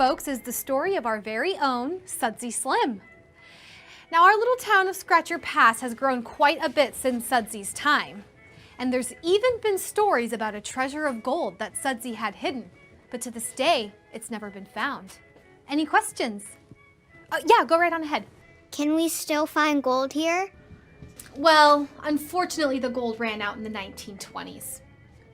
folks, is the story of our very own Sudsy Slim. Now, our little town of Scratcher Pass has grown quite a bit since Sudsy's time. And there's even been stories about a treasure of gold that Sudsy had hidden. But to this day, it's never been found. Any questions? Yeah, go right on ahead. Can we still find gold here? Well, unfortunately, the gold ran out in the 1920s.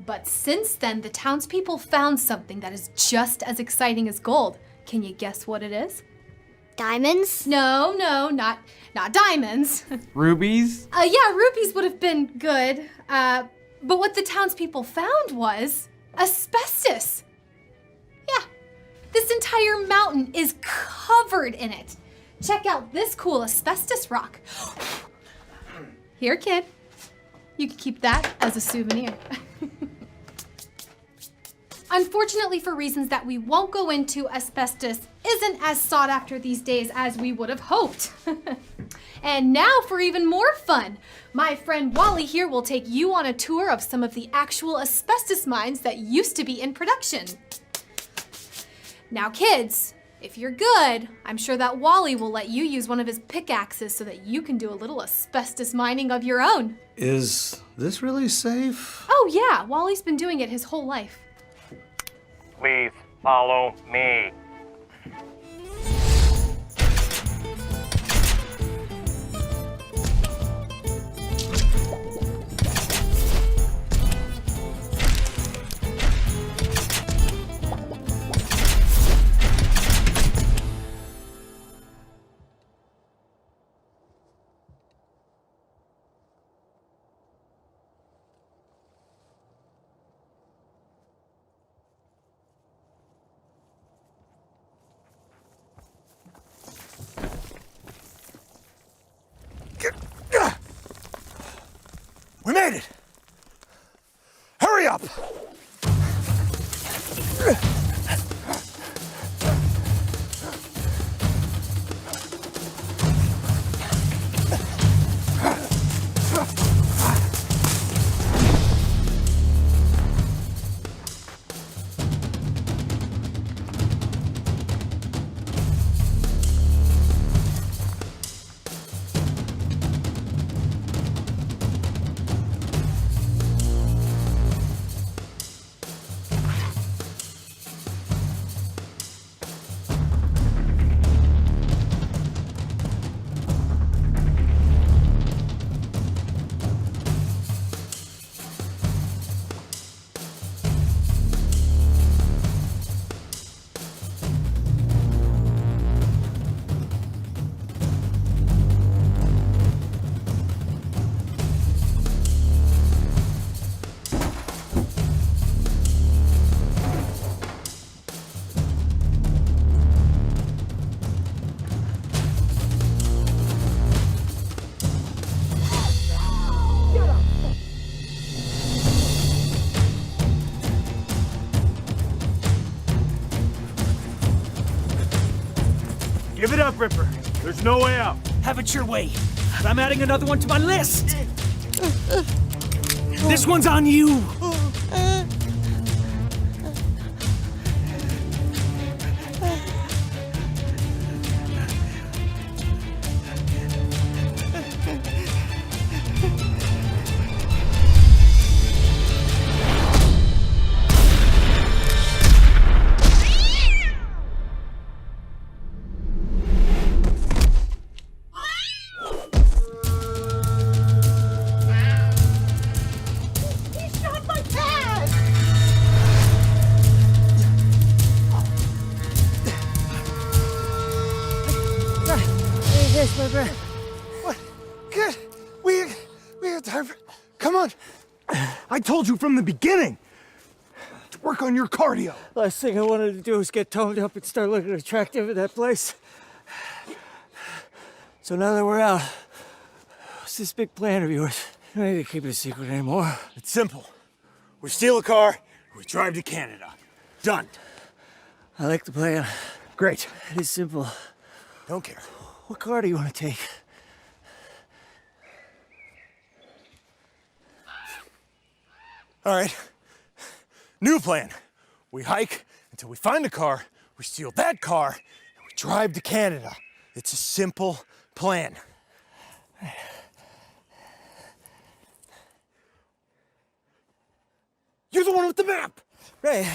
But since then, the townspeople found something that is just as exciting as gold. Can you guess what it is? Diamonds? No, not diamonds. Rubies? Yeah, rubies would have been good. But what the townspeople found was asbestos. Yeah, this entire mountain is covered in it. Check out this cool asbestos rock. Here, kid. You can keep that as a souvenir. Unfortunately, for reasons that we won't go into, asbestos isn't as sought after these days as we would have hoped. And now for even more fun, my friend Wally here will take you on a tour of some of the actual asbestos mines that used to be in production. Now kids, if you're good, I'm sure that Wally will let you use one of his pickaxes so that you can do a little asbestos mining of your own. Is this really safe? Oh yeah, Wally's been doing it his whole life. Please follow me. We made it! Hurry up! Give it up, Ripper. There's no way out. Have it your way. I'm adding another one to my list. This one's on you. What? Good. We have time for... Come on. I told you from the beginning to work on your cardio. Last thing I wanted to do was get toned up and start looking attractive at that place. So now that we're out, what's this big plan of yours? I don't need to keep it a secret anymore. It's simple. We steal a car, we drive to Canada. Done. I like the plan. Great. It is simple. Don't care. What car do you want to take? All right. New plan. We hike until we find a car, we steal that car, and we drive to Canada. It's a simple plan. You're the one with the map! Right.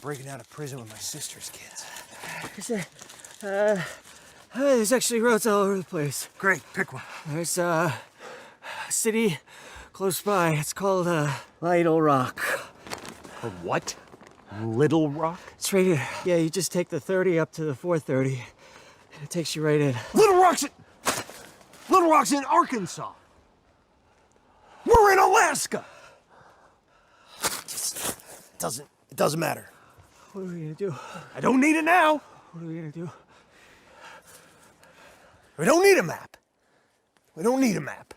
Breaking out of prison with my sister's kids. There's actually roads all over the place. Great, pick one. There's a city close by. It's called Little Rock. A what? Little Rock? It's right here. Yeah, you just take the 30 up to the 430. It takes you right in. Little Rock's in Arkansas. We're in Alaska. It doesn't matter. What are we gonna do? I don't need it now. What are we gonna do? We don't need a map. We don't need a map.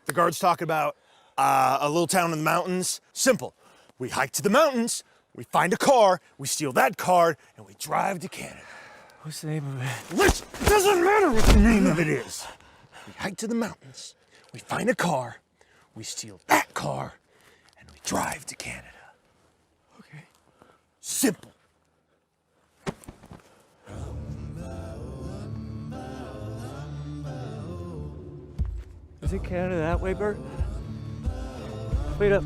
The guard's talking about a little town in the mountains. Simple. We hike to the mountains, we find a car, we steal that car, and we drive to Canada. What's the name of it? Rich, doesn't matter what the name of it is. We hike to the mountains, we find a car, we steal that car, and we drive to Canada. Okay. Simple. Is it Canada that way, Bert? Wait up.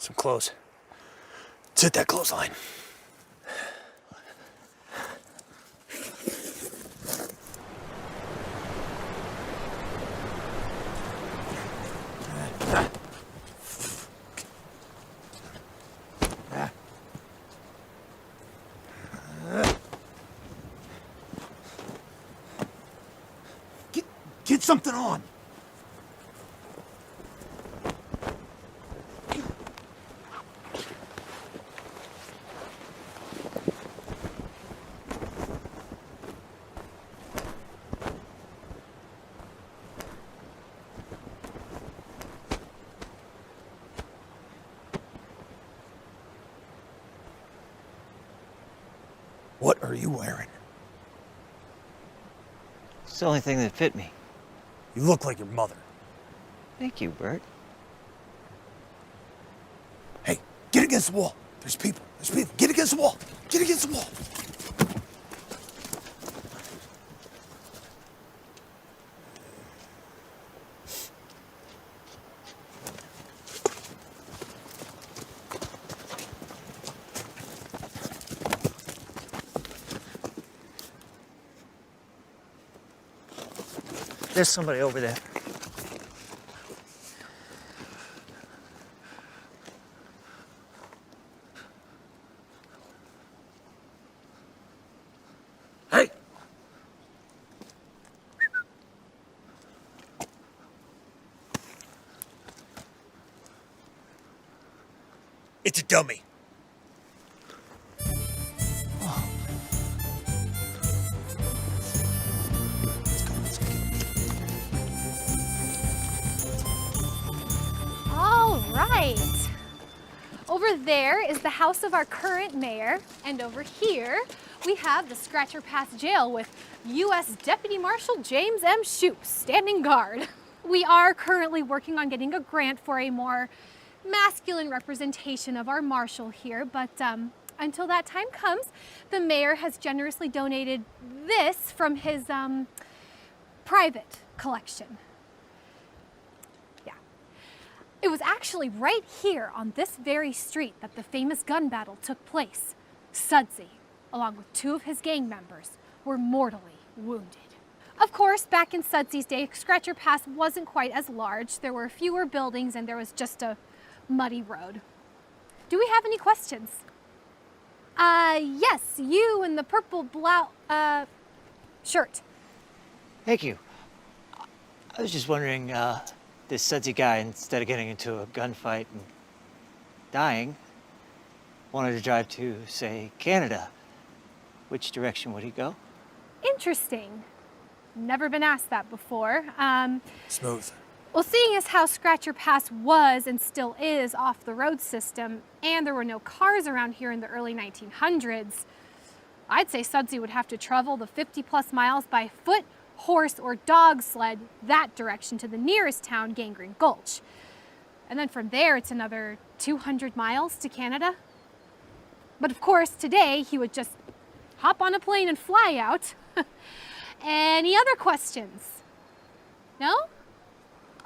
Some clothes. Let's hit that clothesline. Get something on. What are you wearing? It's the only thing that fit me. You look like your mother. Thank you, Bert. Hey, get against the wall. There's people. Get against the wall. Get against the wall. There's somebody over there. Hey! It's a dummy. All right. Over there is the house of our current mayor, and over here we have the Scratcher Pass jail with U.S. Deputy Marshal James M. Shoup standing guard. We are currently working on getting a grant for a more masculine representation of our marshal here, but until that time comes, the mayor has generously donated this from his private collection. It was actually right here on this very street that the famous gun battle took place. Sudsy, along with 2 of his gang members, were mortally wounded. Of course, back in Sudsy's day, Scratcher Pass wasn't quite as large. There were fewer buildings and there was just a muddy road. Do we have any questions? Yes, you in the purple blouse, shirt. Thank you. I was just wondering, this sudsy guy, instead of getting into a gunfight and dying, wanted to drive to, say, Canada. Which direction would he go? Interesting. Never been asked that before. Smooth. Well, seeing as how Scratcher Pass was and still is off the road system, and there were no cars around here in the early 1900s, I'd say Sudsy would have to travel the 50+ miles by foot, horse, or dog sled that direction to the nearest town, Gangrene Gulch. And then from there, it's another 200 miles to Canada. But of course, today, he would just hop on a plane and fly out. Any other questions? No?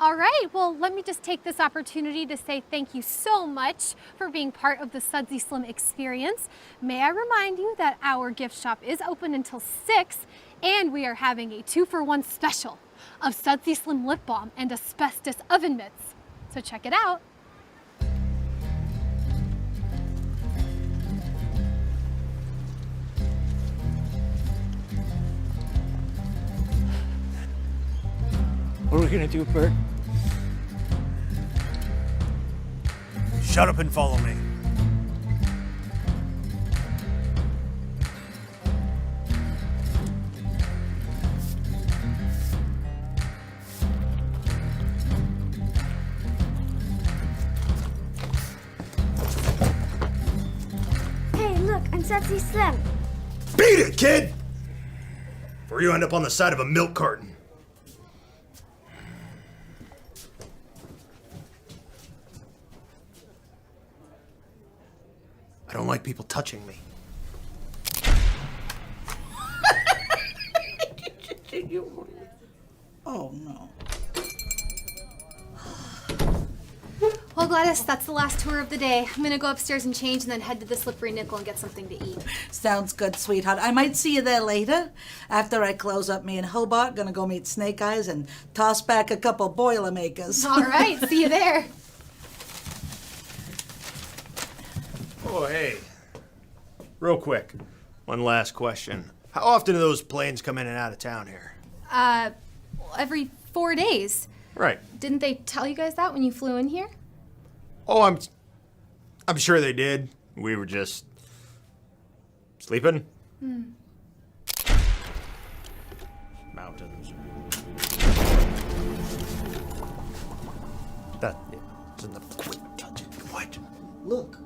All right, well, let me just take this opportunity to say thank you so much for being part of the Sudsy Slim experience. May I remind you that our gift shop is open until 6, and we are having a 2-for-1 special of Sudsy Slim lip balm and asbestos oven mitts. So check it out. What are we gonna do, Bert? Shut up and follow me. Hey, look, I'm Sudsy Slim. Beat it, kid! Before you end up on the side of a milk carton. I don't like people touching me. Oh, no. Well, Gladys, that's the last tour of the day. I'm gonna go upstairs and change and then head to the Slippery Nickel and get something to eat. Sounds good, sweetheart. I might see you there later. After I close up me and Hobart, gonna go meet Snake Eyes and toss back a couple Boilermakers. All right, see you there. Oh, hey. Real quick, one last question. How often do those planes come in and out of town here? Every 4 days. Right. Didn't they tell you guys that when you flew in here? Oh, I'm sure they did. We were just sleeping. Mountains. That isn't the quick touch it. What? Look.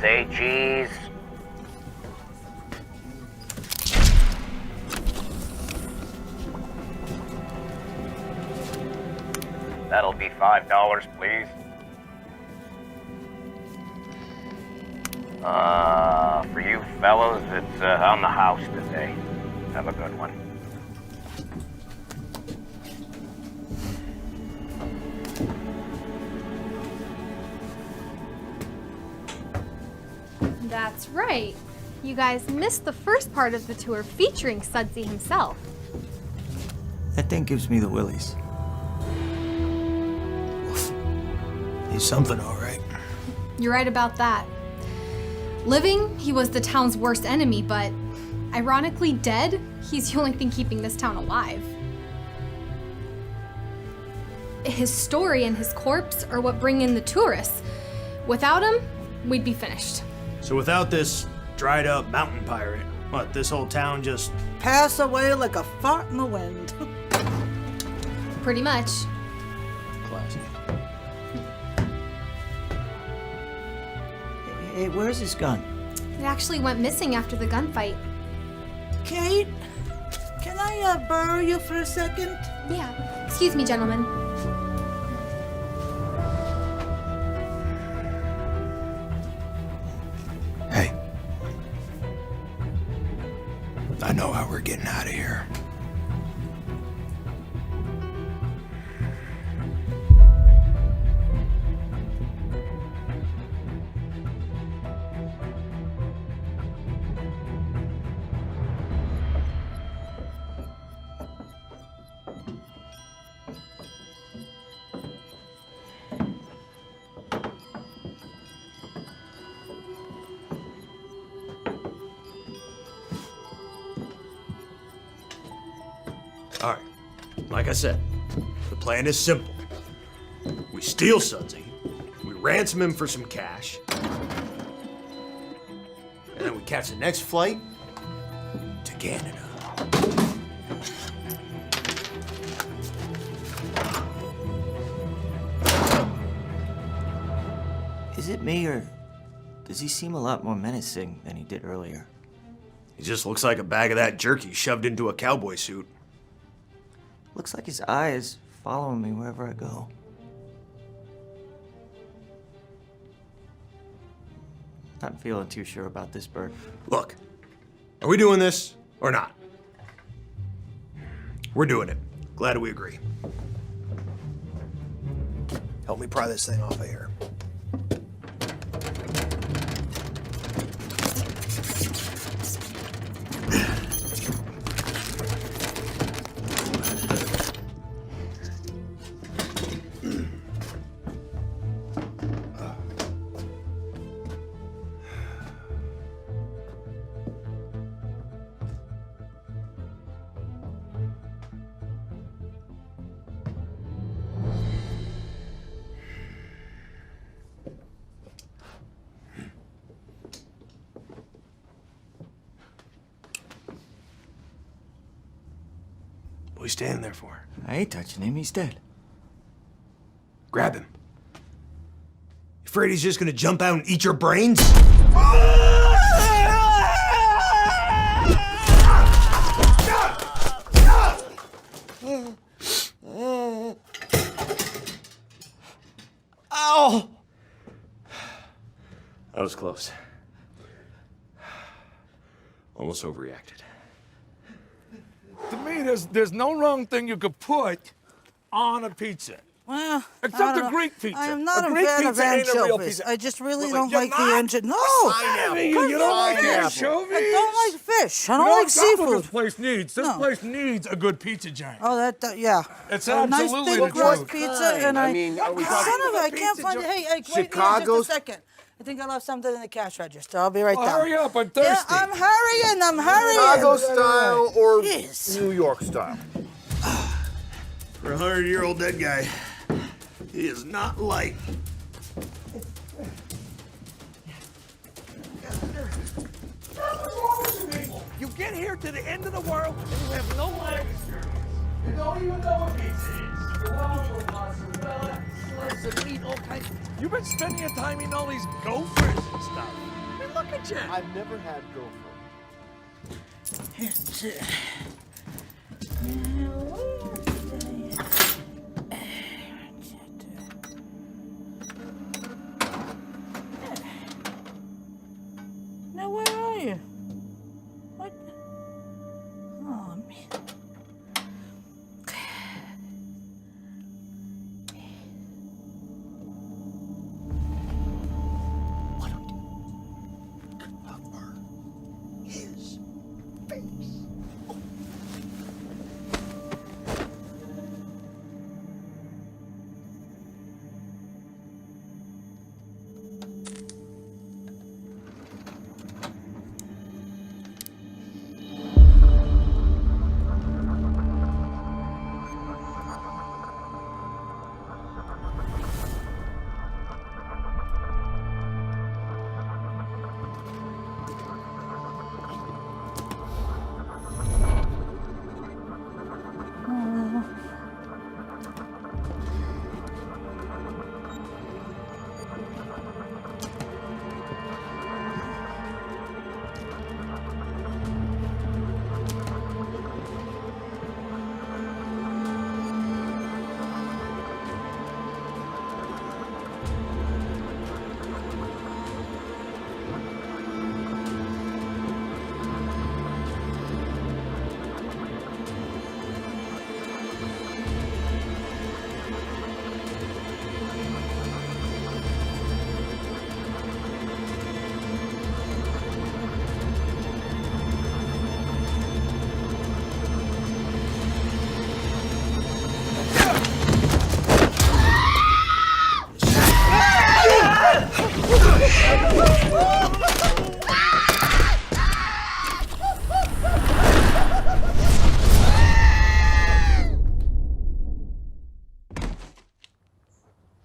Say cheese. That'll be $5, please. For you fellows, it's on the house today. Have a good one. That's right. You guys missed the first part of the tour featuring Sudsy himself. That thing gives me the willies. He's something, all right. You're right about that. Living, he was the town's worst enemy, but ironically dead, he's the only thing keeping this town alive. His story and his corpse are what bring in the tourists. Without him, we'd be finished. So without this dried up mountain pirate, what, this whole town just... Pass away like a fart in the wind. Pretty much. Classy. Hey, where's his gun? It actually went missing after the gunfight. Kate, can I borrow you for a second? Yeah. Excuse me, gentlemen. Hey. I know how we're getting out of here. Like I said, the plan is simple. We steal Sudsy, we ransom him for some cash, and then we catch the next flight to Canada. Is it me, or does he seem a lot more menacing than he did earlier? He just looks like a bag of that jerky shoved into a cowboy suit. Looks like his eye is following me wherever I go. Not feeling too sure about this, Bert. Look, are we doing this or not? We're doing it. Glad we agree. Help me pry this thing off of here. What are you standing there for? I ain't touching him, he's dead. Grab him. You afraid he's just gonna jump out and eat your brains? Ow! That was close. Almost overreacted. To me, there's no wrong thing you could put on a pizza. Well, Except I don't a know. Greek pizza. I'm not A a Greek fan of pizza ain't a real anchovies. pizza. I just really Wait, don't you're like not? the engine. No, You don't like anchovies? I don't like fish. I You don't know, like that's what seafood. this place needs. This No. place needs a good pizza giant. Oh, yeah. It's A nice absolutely thick the crust truth. pizza, and I mean, are we son talking of it, I can't find it. Hey, wait here Chicago's- just a second. I think I left something in the cash register. I'll be right Well, down. hurry up, I'm Yeah, thirsty. I'm hurrying. Chicago style or Yes. New York style? For a 100-year-old dead guy, he is not light. You get here to the end of the world and you have no legs. You don't even know what pizza is. You want mozzarella, slices of meat, all kinds. You've been spending your time eating all these gophers and stuff. I mean, look at you. I've never had gopher. Now, where are you? What? Oh, man.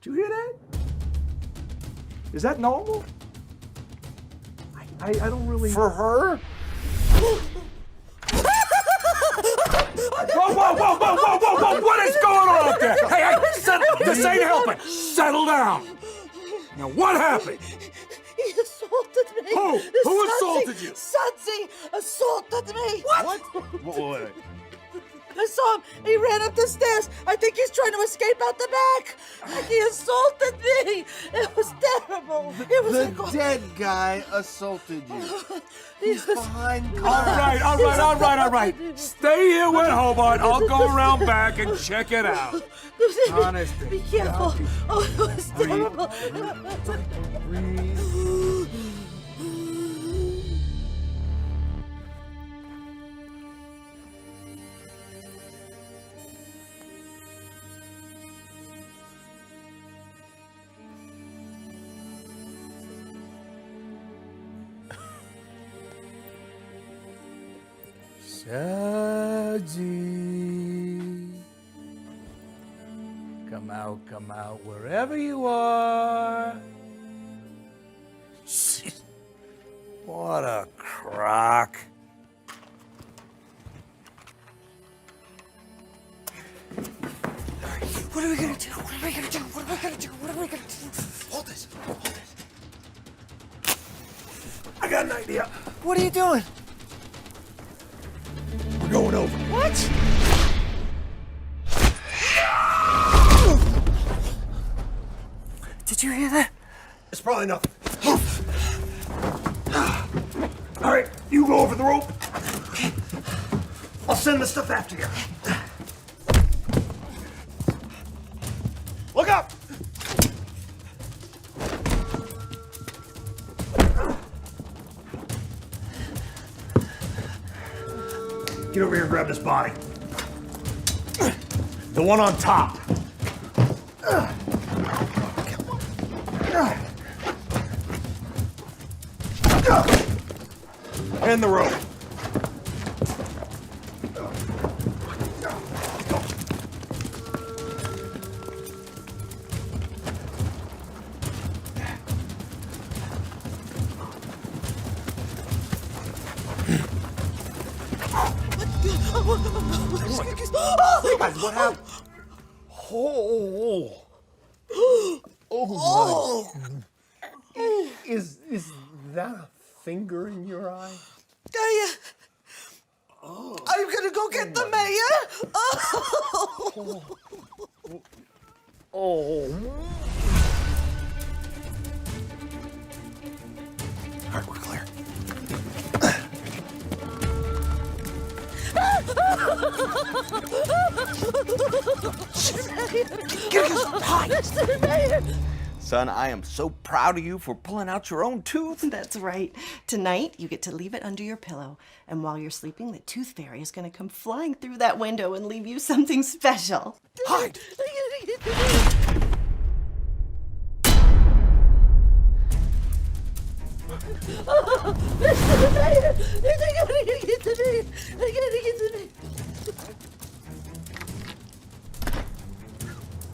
Did you hear that? Is that normal? I don't really... For her? Whoa! What is going on up there? Hey, this ain't helping. Settle down. Now, what happened? He assaulted me. Who? Who assaulted you? Sudsy assaulted me. What? Wait. I saw him. He ran up the stairs. I think he's trying to escape out the back. And he assaulted me. It was terrible. It was The dead guy assaulted you. He's Behind All right. Stay here with Hobart. I'll go around back and check it out. Honestly. Be careful. Oh, it was terrible. Sadie. Come out, wherever you are. What a crock. What are we gonna do? Hold this. I got an idea. What are you doing? We're going over. What? Did you hear that? It's probably nothing. All right, you go over the rope. I'll send the stuff after you. Look up! Get over here and grab this body. The one on top. And the rope. Guys, what happened? Oh my. Is that a finger in your eye? I'm gonna go get the mayor. Oh. All right, we're clear. Son, I am so proud of you for pulling out your own tooth. That's right. Tonight, you get to leave it under your pillow. And while you're sleeping, the tooth fairy is going to come flying through that window and leave you something special. Hide!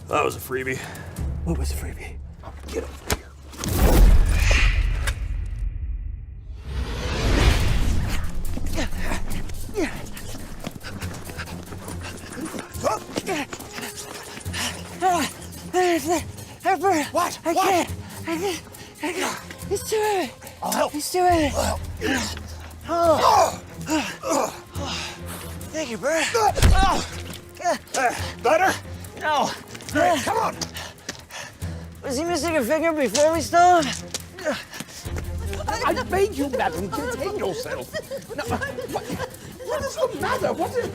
That was a freebie. What was the freebie? Get over here. What? I can't. It's too heavy. I'll help. It's too heavy. I'll help. Thank you, Bert. Better? No. Hey, come on. Was he missing a finger before we stole him? I beg you, madam, contain yourself. No, what is the matter? What is...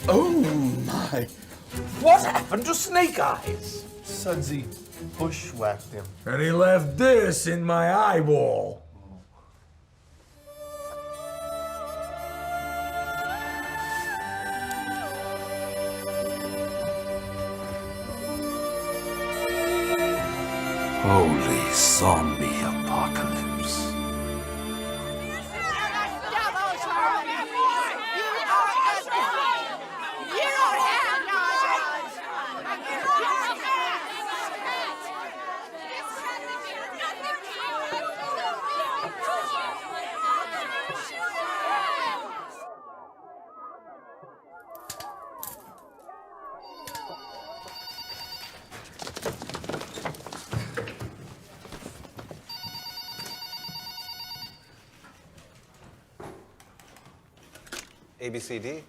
Oh, my. What happened to Snake Eyes? Sudsy bushwhacked him. And he left this in my eyeball. Holy zombie apocalypse. ABCD?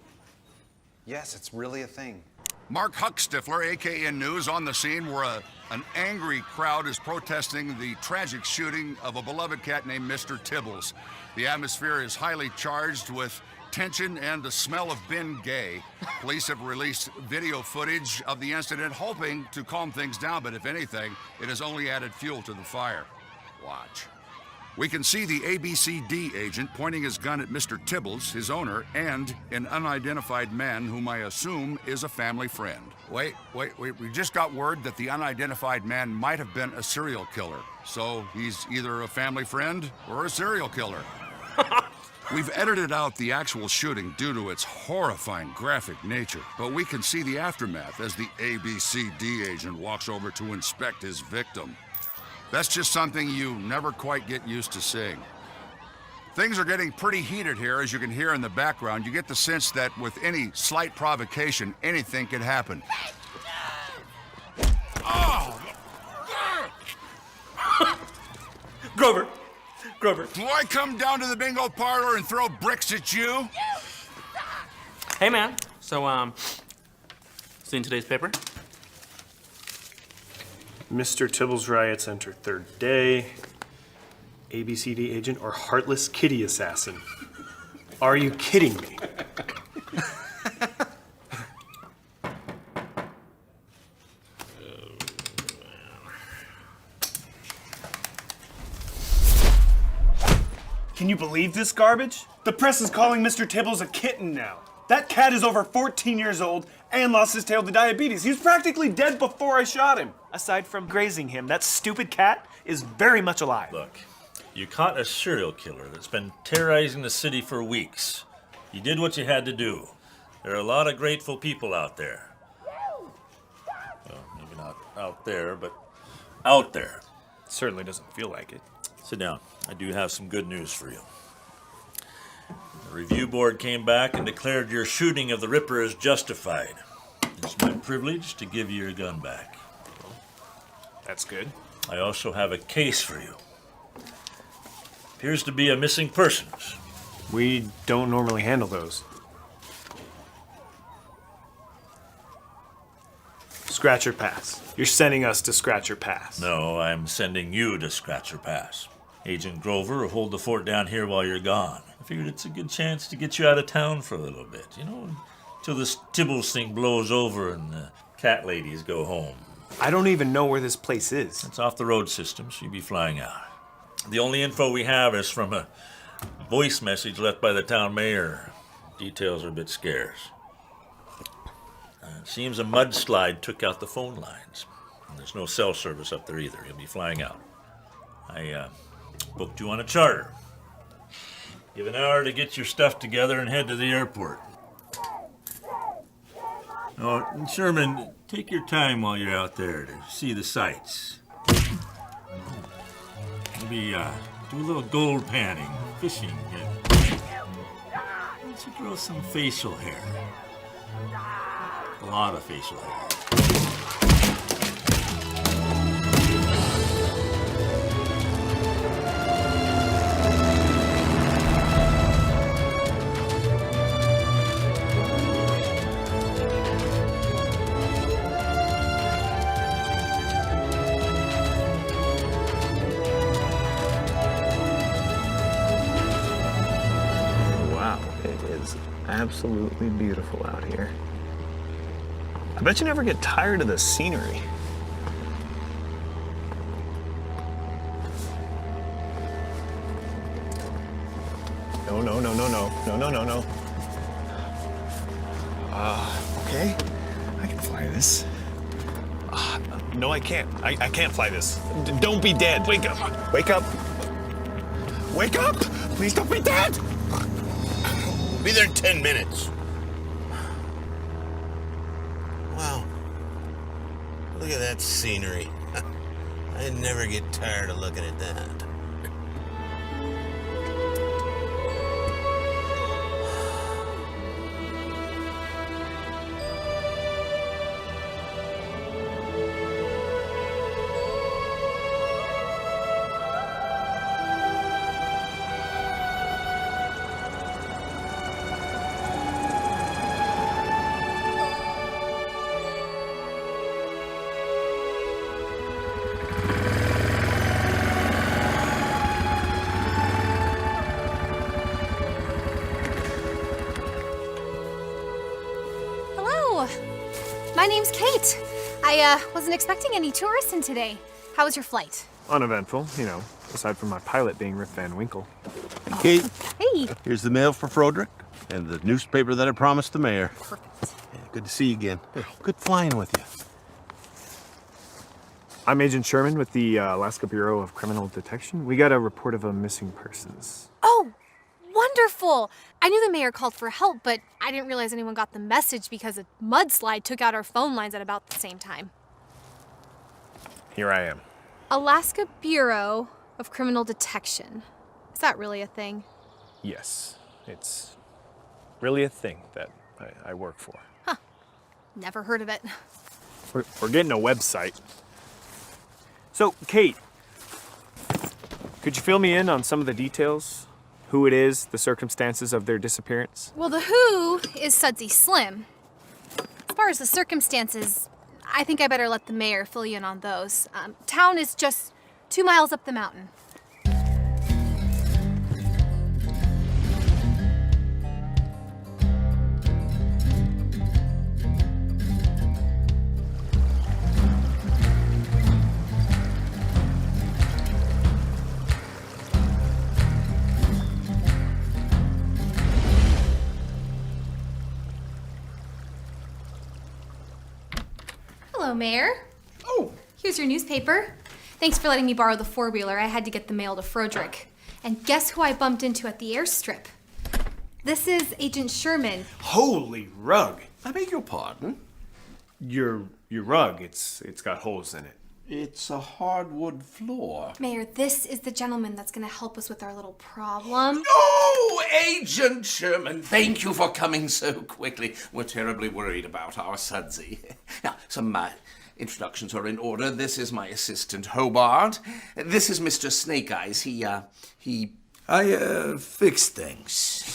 Yes, it's really a thing. Mark Huckstifler, AKN News, on the scene where an angry crowd is protesting the tragic shooting of a beloved cat named Mr. Tibbles. The atmosphere is highly charged with tension and the smell of Ben Gay. Police have released video footage of the incident, hoping to calm things down, but if anything, it has only added fuel to the fire. Watch. We can see the ABCD agent pointing his gun at Mr. Tibbles, his owner, and an unidentified man whom I assume is a family friend. Wait, we just got word that the unidentified man might have been a serial killer. So he's either a family friend or a serial killer. We've edited out the actual shooting due to its horrifying graphic nature, but we can see the aftermath as the ABCD agent walks over to inspect his victim. That's just something you never quite get used to seeing. Things are getting pretty heated here, as you can hear in the background. You get the sense that with any slight provocation, anything could happen. Oh! Grover! Do I come down to the bingo parlor and throw bricks at you? Hey, man. So, seen today's paper? Mr. Tibbles riots enter third day. ABCD agent or heartless kitty assassin. Are you kidding me? Can you believe this garbage? The press is calling Mr. Tibbles a kitten now. That cat is over 14 years old and lost his tail to diabetes. He was practically dead before I shot him. Aside from grazing him, that stupid cat is very much alive. Look, you caught a serial killer that's been terrorizing the city for weeks. You did what you had to do. There are a lot of grateful people out there. Well, maybe not out there, but out there. Certainly doesn't feel like it. Sit down. I do have some good news for you. The review board came back and declared your shooting of the Ripper is justified. It's my privilege to give you your gun back. That's good. I also have a case for you. Appears to be a missing persons. We don't normally handle those. Scratch or pass. You're sending us to scratch or pass. No, I'm sending you to scratch or pass. Agent Grover will hold the fort down here while you're gone. I figured it's a good chance to get you out of town for a little bit, you know, until this Tibbles thing blows over and the cat ladies go home. I don't even know where this place is. It's off the road system, so you'll be flying out. The only info we have is from a voice message left by the town mayor. Details are a bit scarce. It seems a mudslide took out the phone lines. And there's no cell service up there either. You'll be flying out. I booked you on a charter. You have an hour to get your stuff together and head to the airport. Oh, and Sherman, take your time while you're out there to see the sights. Maybe do a little gold panning, fishing. Why don't you grow some facial hair? A lot of facial hair. Absolutely beautiful out here. I bet you never get tired of the scenery. No. Okay, I can fly this. No, I can't. I can't fly this. Don't be dead. Wake up. Wake up. Wake up! Please don't be dead! Be there in 10 minutes. Wow. Look at that scenery. I never get tired of looking at that. My name's Kate. I wasn't expecting any tourists in today. How was your flight? Uneventful, you know, aside from my pilot being Rip Van Winkle. Kate, Hey. here's the mail for Froderick and the newspaper that I promised the mayor. Perfect. Yeah, good to see you again. Good flying with you. I'm Agent Sherman with the Alaska Bureau of Criminal Detection. We got a report of a missing persons. Oh, wonderful! I knew the mayor called for help, but I didn't realize anyone got the message because a mudslide took out our phone lines at about the same time. Here I am. Alaska Bureau of Criminal Detection. Is that really a thing? Yes, it's really a thing that I work for. Huh. Never heard of it. We're getting a website. So, Kate, could you fill me in on some of the details? Who it is, the circumstances of their disappearance? Well, the who is Sudsy Slim. As far as the circumstances, I think I better let the mayor fill you in on those. Town is just 2 miles up the mountain. Hello, Mayor. Oh. Here's your newspaper. Thanks for letting me borrow the four-wheeler. I had to get the mail to Froderick. And guess who I bumped into at the airstrip? This is Agent Sherman. Holy rug! I beg your pardon? Your rug, it's got holes in it. It's a hardwood floor. Mayor, this is the gentleman that's gonna help us with our little problem. Oh, Agent Sherman, thank you for coming so quickly. We're terribly worried about our Sudsy. Now, some introductions are in order. This is my assistant, Hobart. This is Mr. Snake Eyes. I fix things.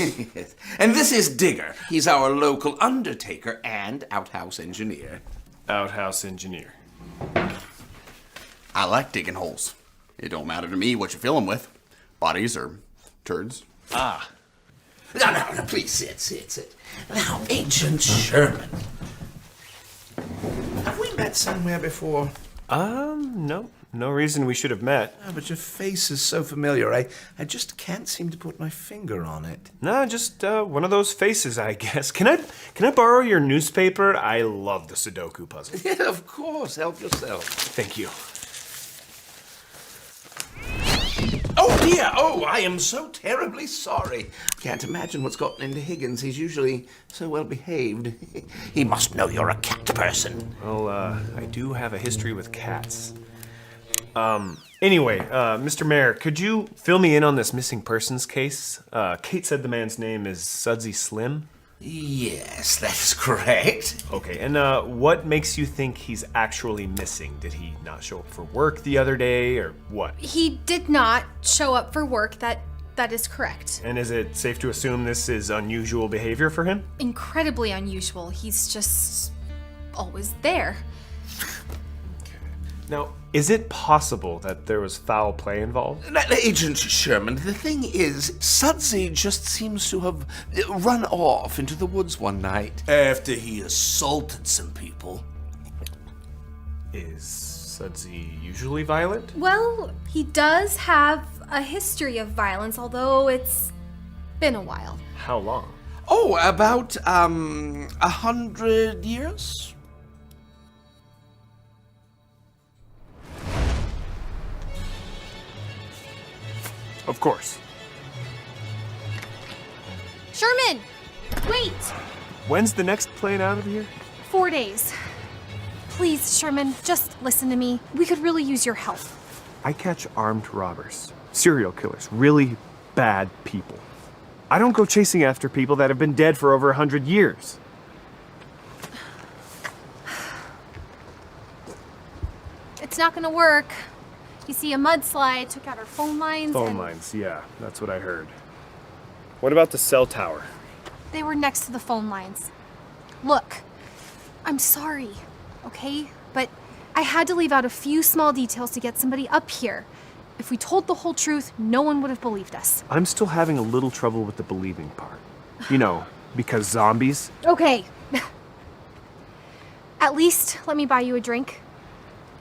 And this is Digger. He's our local undertaker and outhouse engineer. Outhouse engineer. I like digging holes. It don't matter to me what you fill them with. Bodies or turds. Ah. No, please sit. Now, Agent Sherman. Have we met somewhere before? No. No reason we should have met. Oh, but your face is so familiar. I just can't seem to put my finger on it. No, just one of those faces, I guess. Can I borrow your newspaper? I love the Sudoku puzzle. Yeah, of course. Help yourself. Thank you. Oh, dear. Oh, I am so terribly sorry. Can't imagine what's gotten into Higgins. He's usually so well behaved. He must know you're a cat person. Well, I do have a history with cats. Anyway, Mr. Mayor, could you fill me in on this missing persons case? Kate said the man's name is Sudsy Slim? Yes, that is correct. Okay, and what makes you think he's actually missing? Did he not show up for work the other day, or what? He did not show up for work. That is correct. And is it safe to assume this is unusual behavior for him? Incredibly unusual. He's just always there. Now, is it possible that there was foul play involved? Agent Sherman, the thing is, Sudsy just seems to have run off into the woods one night. After he assaulted some people. Is Sudsy usually violent? Well, he does have a history of violence, although it's been a while. How long? Oh, about, 100 years? Of course. Sherman! Wait! When's the next plane out of here? 4 days. Please, Sherman, just listen to me. We could really use your help. I catch armed robbers, serial killers, really bad people. I don't go chasing after people that have been dead for over 100 years. It's not gonna work. You see, a mudslide took out our phone lines. Phone lines, yeah, that's what I heard. What about the cell tower? They were next to the phone lines. Look, I'm sorry, okay? But I had to leave out a few small details to get somebody up here. If we told the whole truth, no one would have believed us. I'm still having a little trouble with the believing part. You know, because zombies. Okay. At least let me buy you a drink.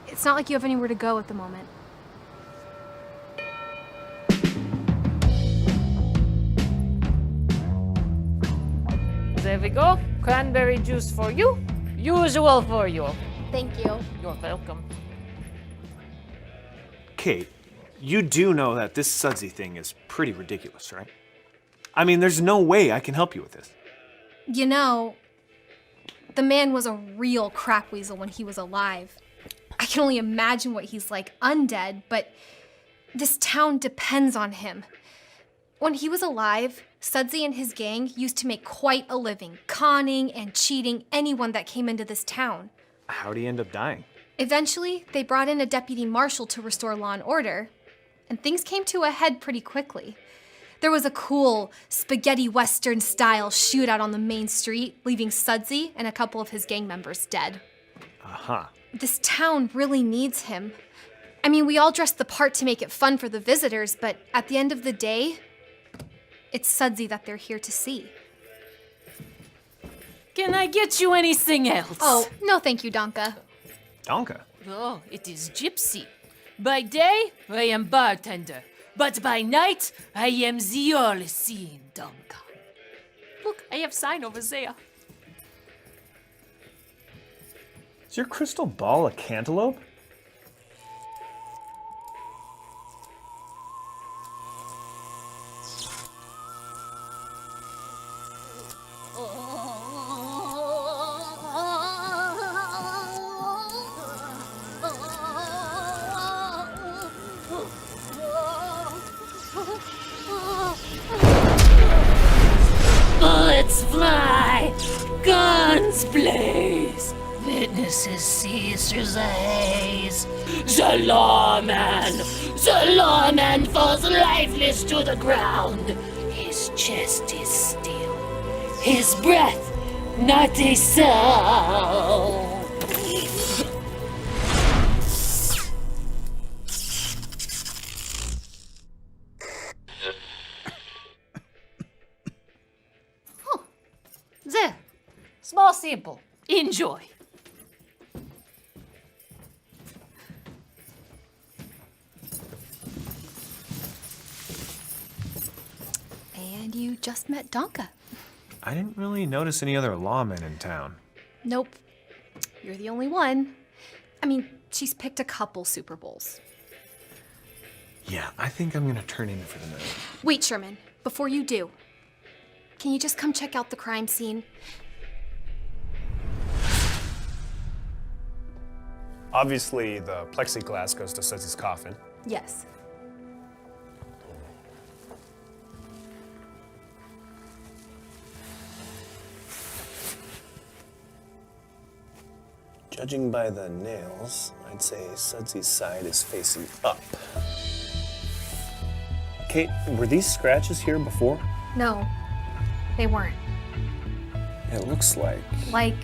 It's not like you have anywhere to go at the moment. There we go. Cranberry juice for you. Usual for you. Thank you. You're welcome. Kate, you do know that this sudsy thing is pretty ridiculous, right? I mean, there's no way I can help you with this. You know, the man was a real crap weasel when he was alive. I can only imagine what he's like undead, but this town depends on him. When he was alive, Sudsy and his gang used to make quite a living, conning and cheating anyone that came into this town. How'd he end up dying? Eventually, they brought in a deputy marshal to restore law and order, and things came to a head pretty quickly. There was a cool spaghetti western style shootout on the main street, leaving Sudsy and a couple of his gang members dead. Uh-huh. This town really needs him. I mean, we all dressed the part to make it fun for the visitors, but at the end of the day, it's Sudsy that they're here to see. Can I get you anything else? Oh, no thank you, Donka. Donka? Oh, it is Gypsy. By day, I am bartender. But by night, I am the all-seeing Donka. Look, I have sign over there. Is your crystal ball a cantaloupe? Bullets fly, guns blaze, witnesses see through the haze. The lawman falls lifeless to the ground. His chest is still, his breath not a sound. There. Small sample. Enjoy. And you just met Donka. I didn't really notice any other lawmen in town. Nope. You're the only one. I mean, she's picked a couple Super Bowls. Yeah, I think I'm gonna turn in for the night. Wait, Sherman, before you do, can you just come check out the crime scene? Obviously, the plexiglass goes to Sudsy's coffin. Yes. Judging by the nails, I'd say Sudsy's side is facing up. Kate, were these scratches here before? No, they weren't. It looks like... Like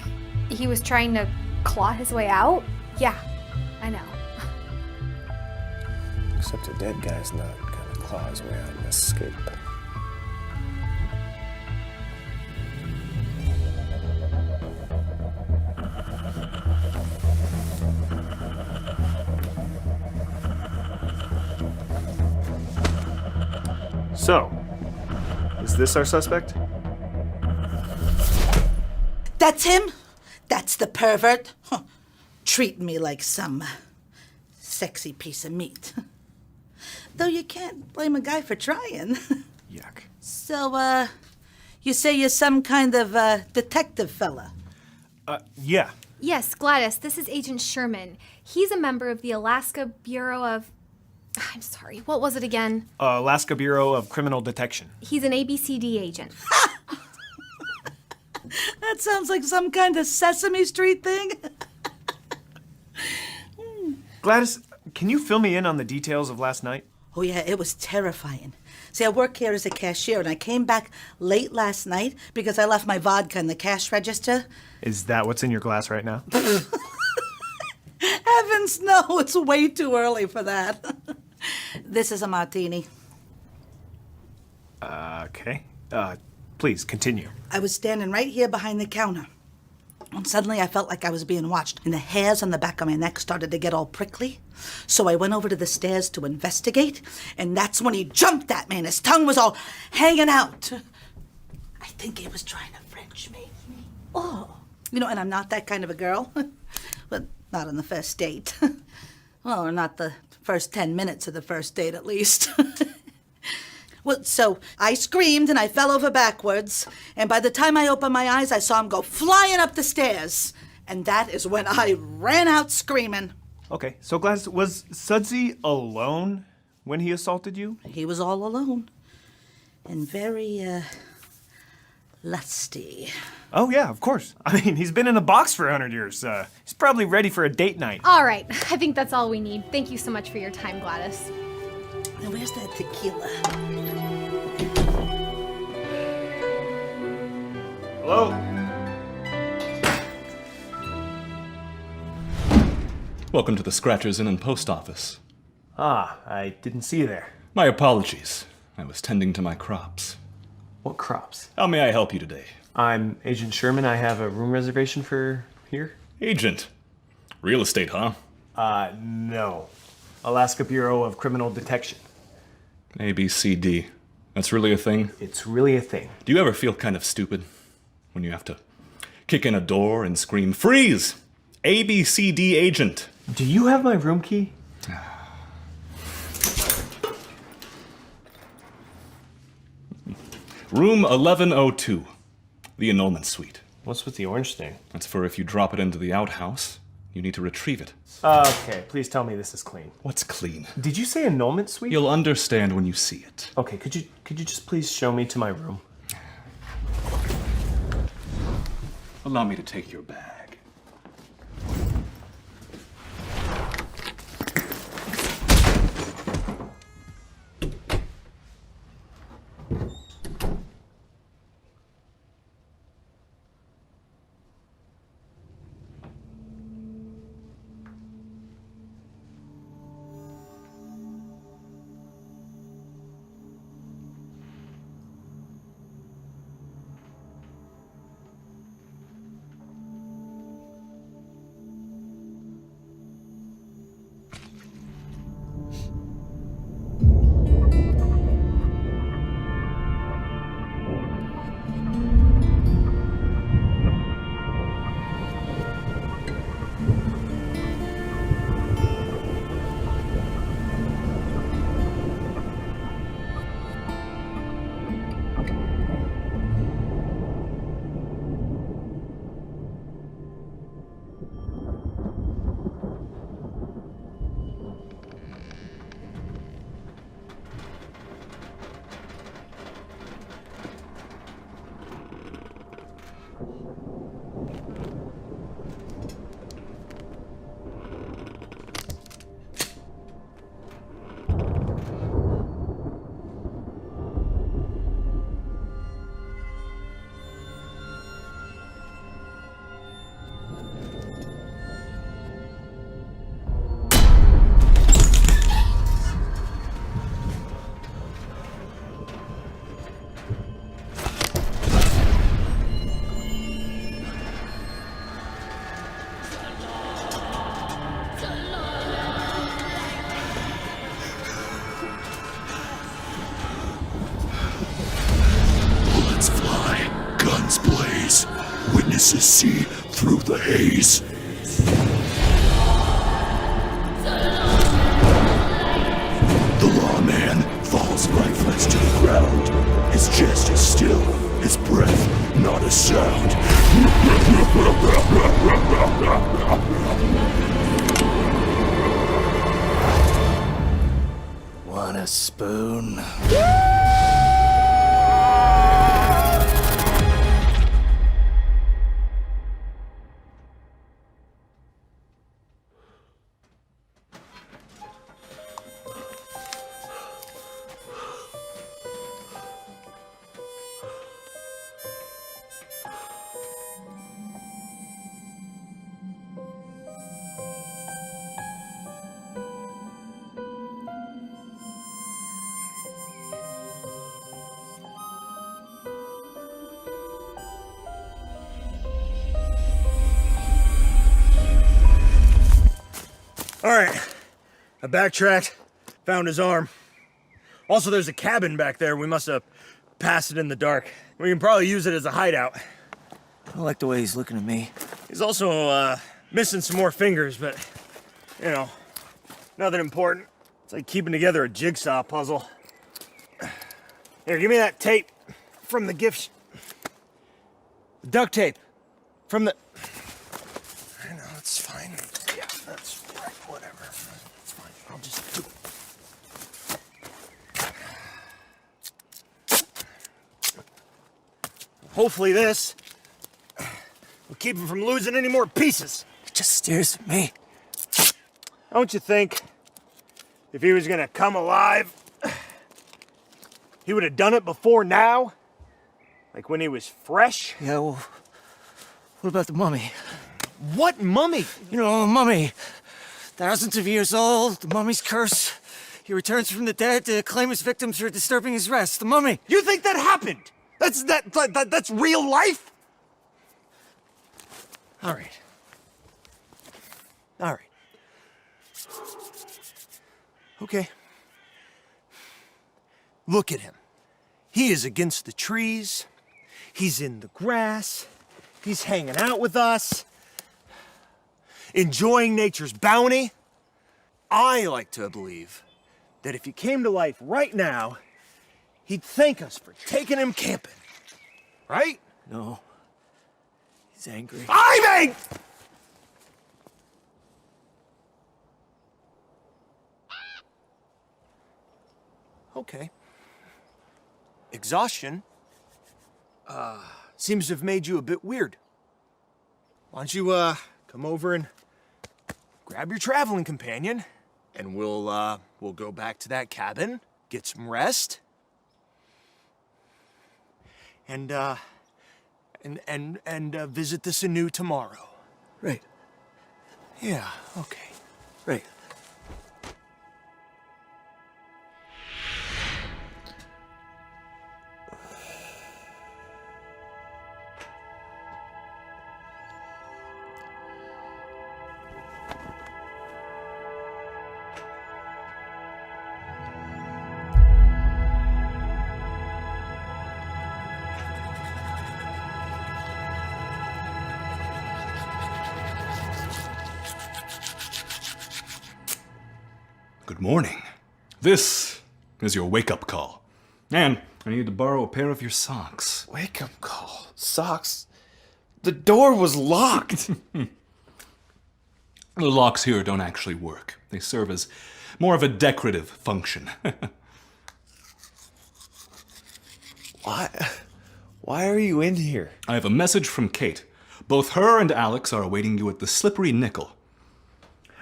he was trying to claw his way out? Yeah, I know. Except a dead guy's not gonna claw his way out and escape. So, is this our suspect? That's him? That's the pervert? Huh. Treating me like some sexy piece of meat. Though you can't blame a guy for trying. Yuck. So, you say you're some kind of detective fella? Yeah. Yes, Gladys, this is Agent Sherman. He's a member of the Alaska Bureau of... I'm sorry, what was it again? Alaska Bureau of Criminal Detection. He's an ABCD agent. That sounds like some kind of Sesame Street thing. Gladys, can you fill me in on the details of last night? Oh, yeah, it was terrifying. See, I work here as a cashier, and I came back late last night because I left my vodka in the cash register. Is that what's in your glass right now? Heavens, no, it's way too early for that. This is a martini. Okay. Please, continue. I was standing right here behind the counter. And suddenly I felt like I was being watched, and the hairs on the back of my neck started to get all prickly. So I went over to the stairs to investigate, and that's when he jumped at me, and his tongue was all hanging out. I think he was trying to French me. Oh. You know, and I'm not that kind of a girl. But not on the first date. Well, or not the first 10 minutes of the first date, at least. Well, so I screamed and I fell over backwards, and by the time I opened my eyes, I saw him go flying up the stairs. And that is when I ran out screaming. Okay, so Gladys, was Sudsy alone when he assaulted you? He was all alone. And very, lusty. Oh, yeah, of course. I mean, he's been in a box for 100 years. He's probably ready for a date night. All right, I think that's all we need. Thank you so much for your time, Gladys. Now, where's that tequila? Hello? Welcome to the Scratchers Inn and Post Office. Ah, I didn't see you there. My apologies. I was tending to my crops. What crops? How may I help you today? I'm Agent Sherman. I have a room reservation for here. Agent? Real estate, huh? No. Alaska Bureau of Criminal Detection. ABCD. That's really a thing? It's really a thing. Do you ever feel kind of stupid when you have to kick in a door and scream, "Freeze! ABCD agent"? Do you have my room key? Room 1102. The annulment suite. What's with the orange thing? That's for if you drop it into the outhouse, you need to retrieve it. Okay, please tell me this is clean. What's clean? Did you say annulment suite? You'll understand when you see it. Okay, could you just please show me to my room? Allow me to take your bag. Witnesses see through the haze. The lawman falls lifeless to the ground. His chest is still, his breath not a sound. Want a spoon? All right, I backtracked, found his arm. Also, there's a cabin back there. We must have passed it in the dark. We can probably use it as a hideout. I like the way he's looking at me. He's also missing some more fingers, but, you know, nothing important. It's like keeping together a jigsaw puzzle. Here, give me that tape from the gift. Duct tape from the... I know, it's fine. Yeah, that's right, whatever. It's fine, I'll just do it. Hopefully this will keep him from losing any more pieces. He just stares at me. Don't you think if he was gonna come alive, he would have done it before now? Like when he was fresh? Yeah, well, what about the mummy? What mummy? You know, a mummy. Thousands of years old, the mummy's curse. He returns from the dead to claim his victims for disturbing his rest. The mummy. You think that happened? That's real life? All right. All right. Okay. Look at him. He is against the trees. He's in the grass. He's hanging out with us. Enjoying nature's bounty. I like to believe that if he came to life right now, he'd thank us for taking him camping. Right? No. He's angry. I'm angry! Okay. Exhaustion seems to have made you a bit weird. Why don't you come over and grab your traveling companion, and we'll go back to that cabin, get some rest, and visit the Sanu tomorrow. Right. Yeah. Okay. Right. Good morning. This is your wake-up call. And I need to borrow a pair of your socks. Wake-up call? Socks? The door was locked! The locks here don't actually work. They serve as more of a decorative function. Why are you in here? I have a message from Kate. Both her and Alex are awaiting you at the Slippery Nickel.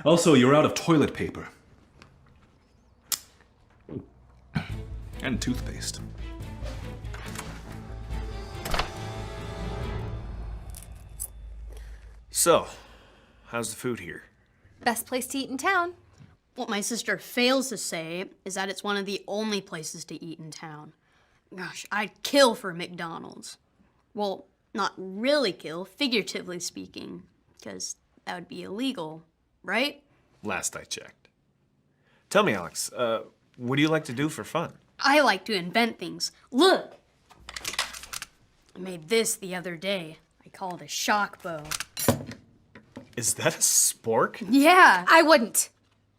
Also, you're out of toilet paper. And toothpaste. So, how's the food here? Best place to eat in town. What my sister fails to say is that it's one of the only places to eat in town. Gosh, I'd kill for McDonald's. Well, not really kill, figuratively speaking, because that would be illegal, right? Last I checked. Tell me, Alex, what do you like to do for fun? I like to invent things. Look! I made this the other day. I call it a shock bow. Is that a spork? Yeah, I wouldn't.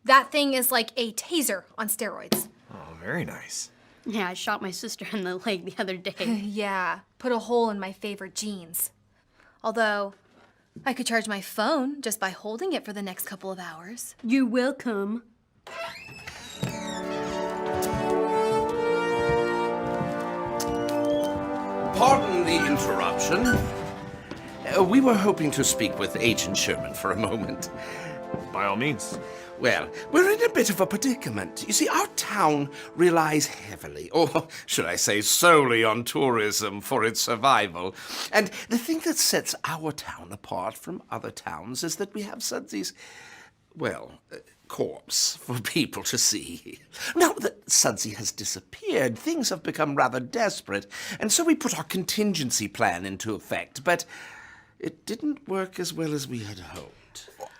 That thing is like a taser on steroids. Oh, very nice. Yeah, I shot my sister in the leg the other day. Yeah, put a hole in my favorite jeans. Although, I could charge my phone just by holding it for the next couple of hours. You're welcome. Pardon the interruption. We were hoping to speak with Agent Sherman for a moment. By all means. Well, we're in a bit of a predicament. You see, our town relies heavily, or should I say solely, on tourism for its survival. And the thing that sets our town apart from other towns is that we have Sudsy's, corpse for people to see. Now that Sudsy has disappeared, things have become rather desperate, and so we put our contingency plan into effect, but it didn't work as well as we had hoped.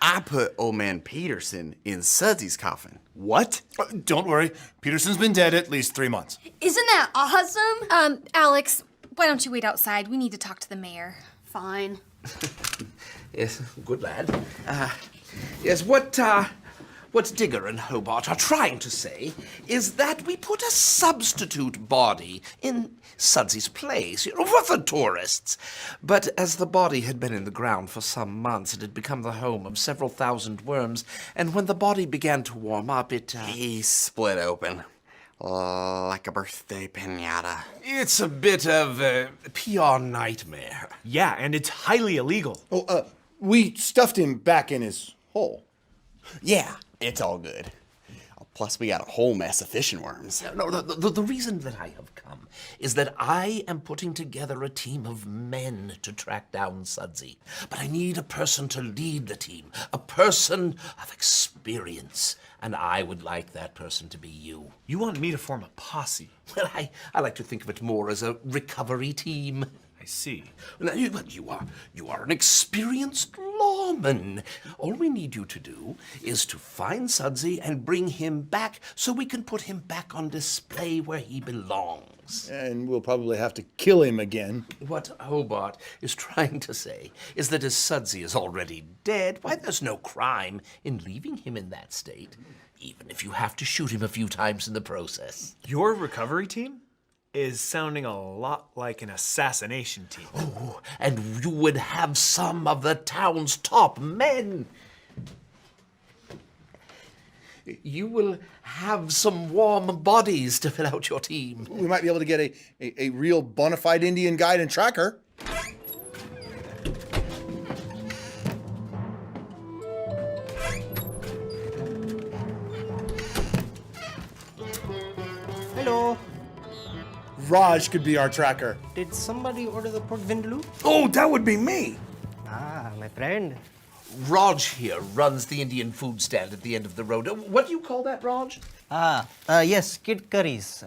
I put old man Peterson in Sudsy's coffin. What? Don't worry. Peterson's been dead at least 3 months. Isn't that awesome? Alex, why don't you wait outside? We need to talk to the mayor. Fine. Yes, good lad. Yes, what Digger and Hobart are trying to say is that we put a substitute body in Sudsy's place, for the tourists. But as the body had been in the ground for some months, it had become the home of several thousand worms, and when the body began to warm up, He split open. Like a birthday pinata. It's a bit of a PR nightmare. Yeah, and it's highly illegal. Oh, we stuffed him back in his hole. Yeah, it's all good. Plus, we got a whole mess of fishing worms. No, the reason that I have come is that I am putting together a team of men to track down Sudsy. But I need a person to lead the team, a person of experience. And I would like that person to be you. You want me to form a posse? Well, I like to think of it more as a recovery team. I see. Now, you are an experienced lawman. All we need you to do is to find Sudsy and bring him back so we can put him back on display where he belongs. And we'll probably have to kill him again. What Hobart is trying to say is that as Sudsy is already dead, why, there's no crime in leaving him in that state, even if you have to shoot him a few times in the process. Your recovery team is sounding a lot like an assassination team. Oh, and you would have some of the town's top men. You will have some warm bodies to fill out your team. We might be able to get a real bona fide Indian guide and tracker. Hello. Raj could be our tracker. Did somebody order the pork vindaloo? Oh, that would be me. Ah, my friend. Raj here runs the Indian food stand at the end of the road. What do you call that, Raj? Yes, kid curries.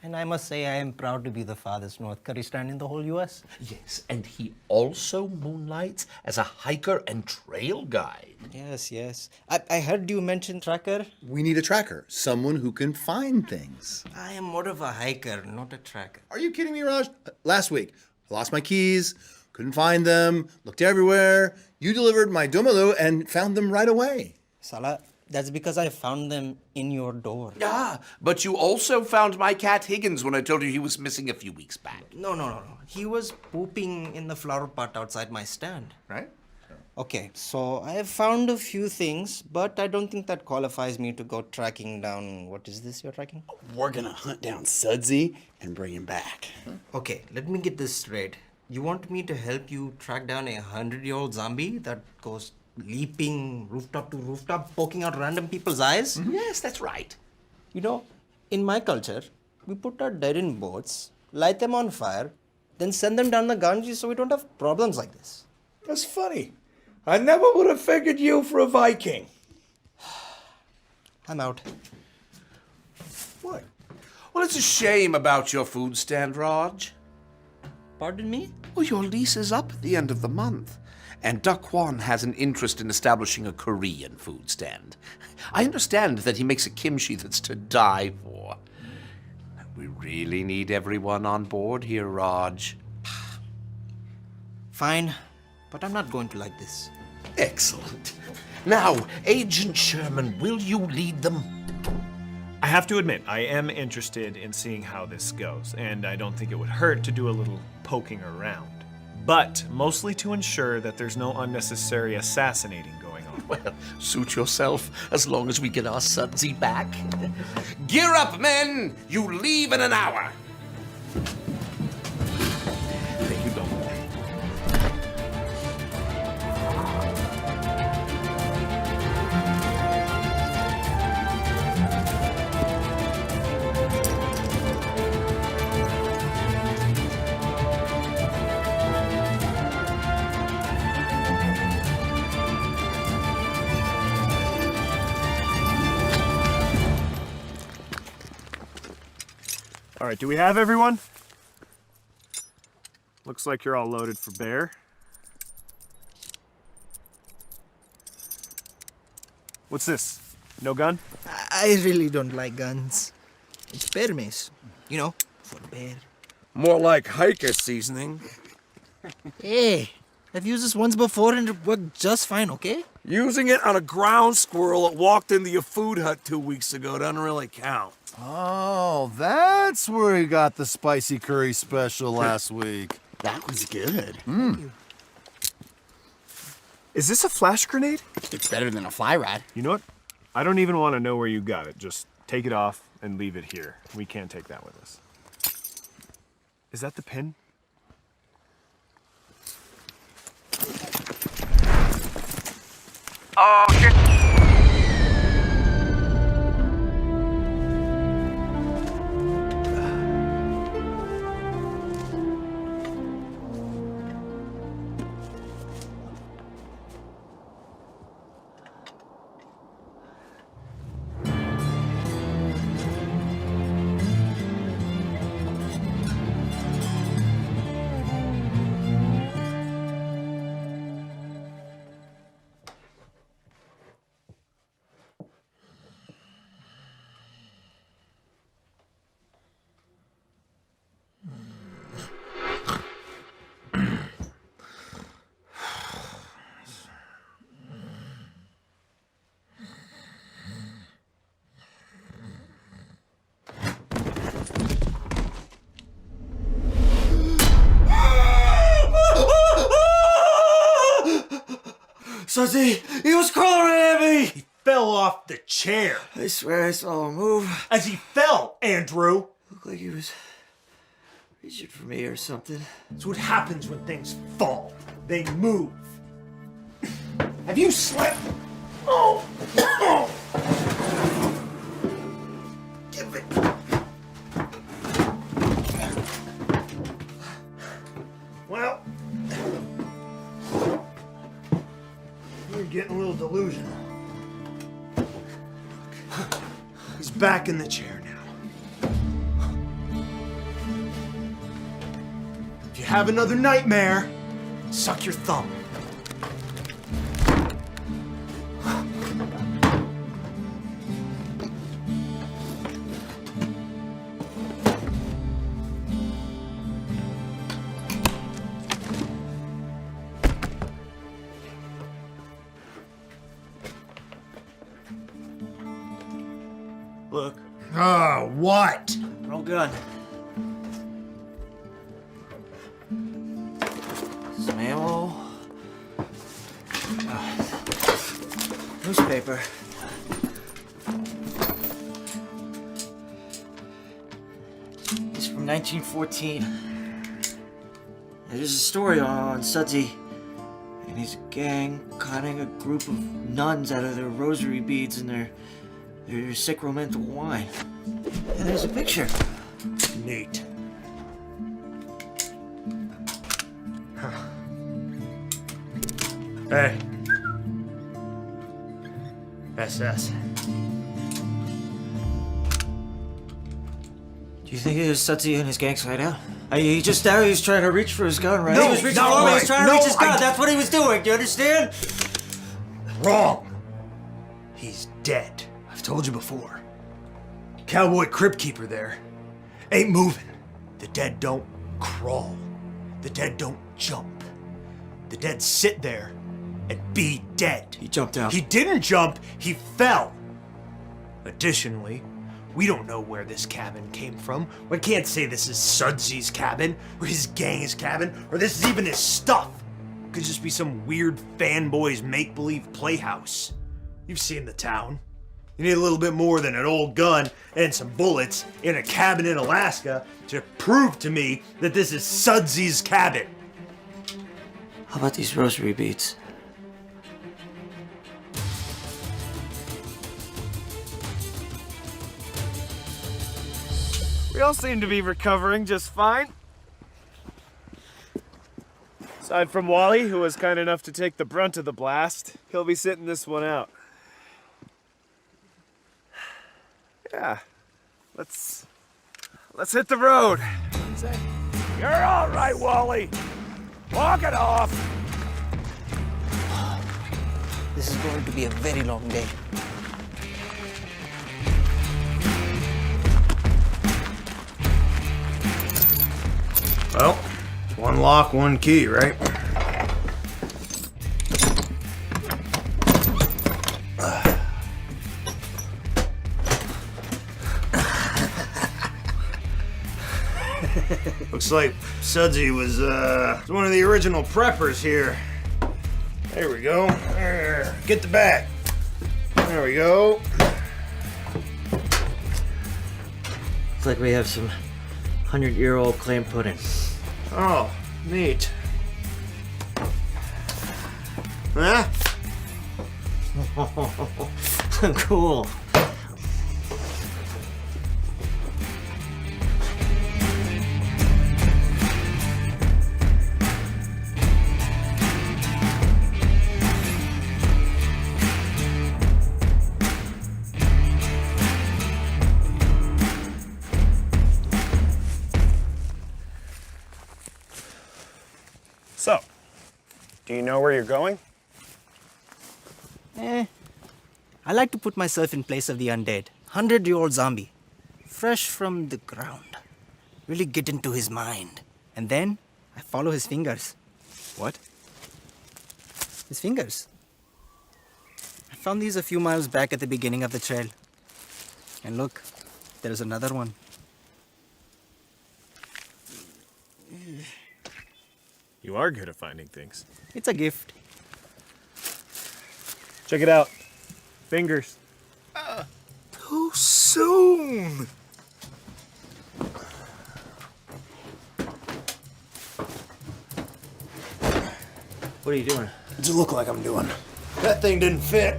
And I must say I am proud to be the farthest north curry stand in the whole U.S. Yes, and he also moonlights as a hiker and trail guide. Yes. I heard you mention tracker. We need a tracker, someone who can find things. I am more of a hiker, not a tracker. Are you kidding me, Raj? Last week, I lost my keys, couldn't find them, looked everywhere. You delivered my dumalu and found them right away. Salah, that's because I found them in your door. Ah, but you also found my cat Higgins when I told you he was missing a few weeks back. No. He was pooping in the flower pot outside my stand. Right? Okay, so I have found a few things, but I don't think that qualifies me to go tracking down. What is this you're tracking? We're gonna hunt down Sudsy and bring him back. Okay, let me get this straight. You want me to help you track down a 100-year-old zombie that goes leaping rooftop to rooftop, poking out random people's eyes? Mm-hmm. Yes, that's right. You know, in my culture, we put our dead in boats, light them on fire, then send them down the Ganges so we don't have problems like this. That's funny. I never would have figured you for a Viking. I'm out. What? Well, it's a shame about your food stand, Raj. Pardon me? Well, your lease is up at the end of the month. And Duck Wan has an interest in establishing a Korean food stand. I understand that he makes a kimchi that's to die for. We really need everyone on board here, Raj. Fine, but I'm not going to like this. Excellent. Now, Agent Sherman, will you lead them? I have to admit, I am interested in seeing how this goes, and I don't think it would hurt to do a little poking around. But mostly to ensure that there's no unnecessary assassinating going on. Well, suit yourself, as long as we get our Sudsy back. Gear up, men! You leave in an hour! Thank you, Don. All right, do we have everyone? Looks like you're all loaded for bear. What's this? No gun? I really don't like guns. It's permis, you know, for bear. More like hiker seasoning. Hey, I've used this once before and it worked just fine, okay? Using it on a ground squirrel that walked into your food hut 2 weeks ago doesn't really count. Oh, that's where he got the spicy curry special last week. That was good. Is this a flash grenade? It's better than a fly rod. You know what? I don't even want to know where you got it. Just take it off and leave it here. We can't take that with us. Is that the pin? Oh, shit. Sudsy, he was crawling at me! He fell off the chair. I swear I saw him move. As he fell, Andrew. Looked like he was reaching for me or something. That's what happens when things fall. They move. Have you slept? Oh! Give it. Well, you're getting a little delusional. He's back in the chair now. If you have another nightmare, suck your thumb. Look. What? No gun. Some ammo. Newspaper. It's from 1914. There's a story on Sudsy and his gang conning a group of nuns out of their rosary beads and their sacramental wine. And there's a picture. Neat. Hey. SS. Do you think it was Sudsy and his gang's hideout? He just now he was trying to reach for his gun, right? No, he was reaching not for me, he was right. trying to No, reach his gun. I- That's what he was doing. Do you understand? Wrong. He's dead. I've told you before. Cowboy Crypt Keeper there ain't moving. The dead don't crawl. The dead don't jump. The dead sit there and be dead. He jumped out. He didn't jump, he fell. Additionally, we don't know where this cabin came from. We can't say this is Sudsy's cabin, or his gang's cabin, or this is even his stuff. It could just be some weird fanboy's make-believe playhouse. You've seen the town. You need a little bit more than an old gun and some bullets in a cabin in Alaska to prove to me that this is Sudsy's cabin. How about these rosary beads? We all seem to be recovering just fine. Aside from Wally, who was kind enough to take the brunt of the blast, he'll be sitting this one out. Yeah, let's hit the road. You're all right, Wally. Walk it off. This is going to be a very long day. Well, one lock, one key, right? Looks like Sudsy was one of the original preppers here. There we go. There. Get the bag. There we go. Looks like we have some 100-year-old clam pudding. Oh, neat. Huh? Cool. So, do you know where you're going? I like to put myself in place of the undead. 100-year-old zombie. Fresh from the ground. Really get into his mind. And then, I follow his fingers. What? His fingers. I found these a few miles back at the beginning of the trail. And look, there's another one. You are good at finding things. It's a gift. Check it out. Fingers. Too soon. What are you doing? What's it look like I'm doing? That thing didn't fit.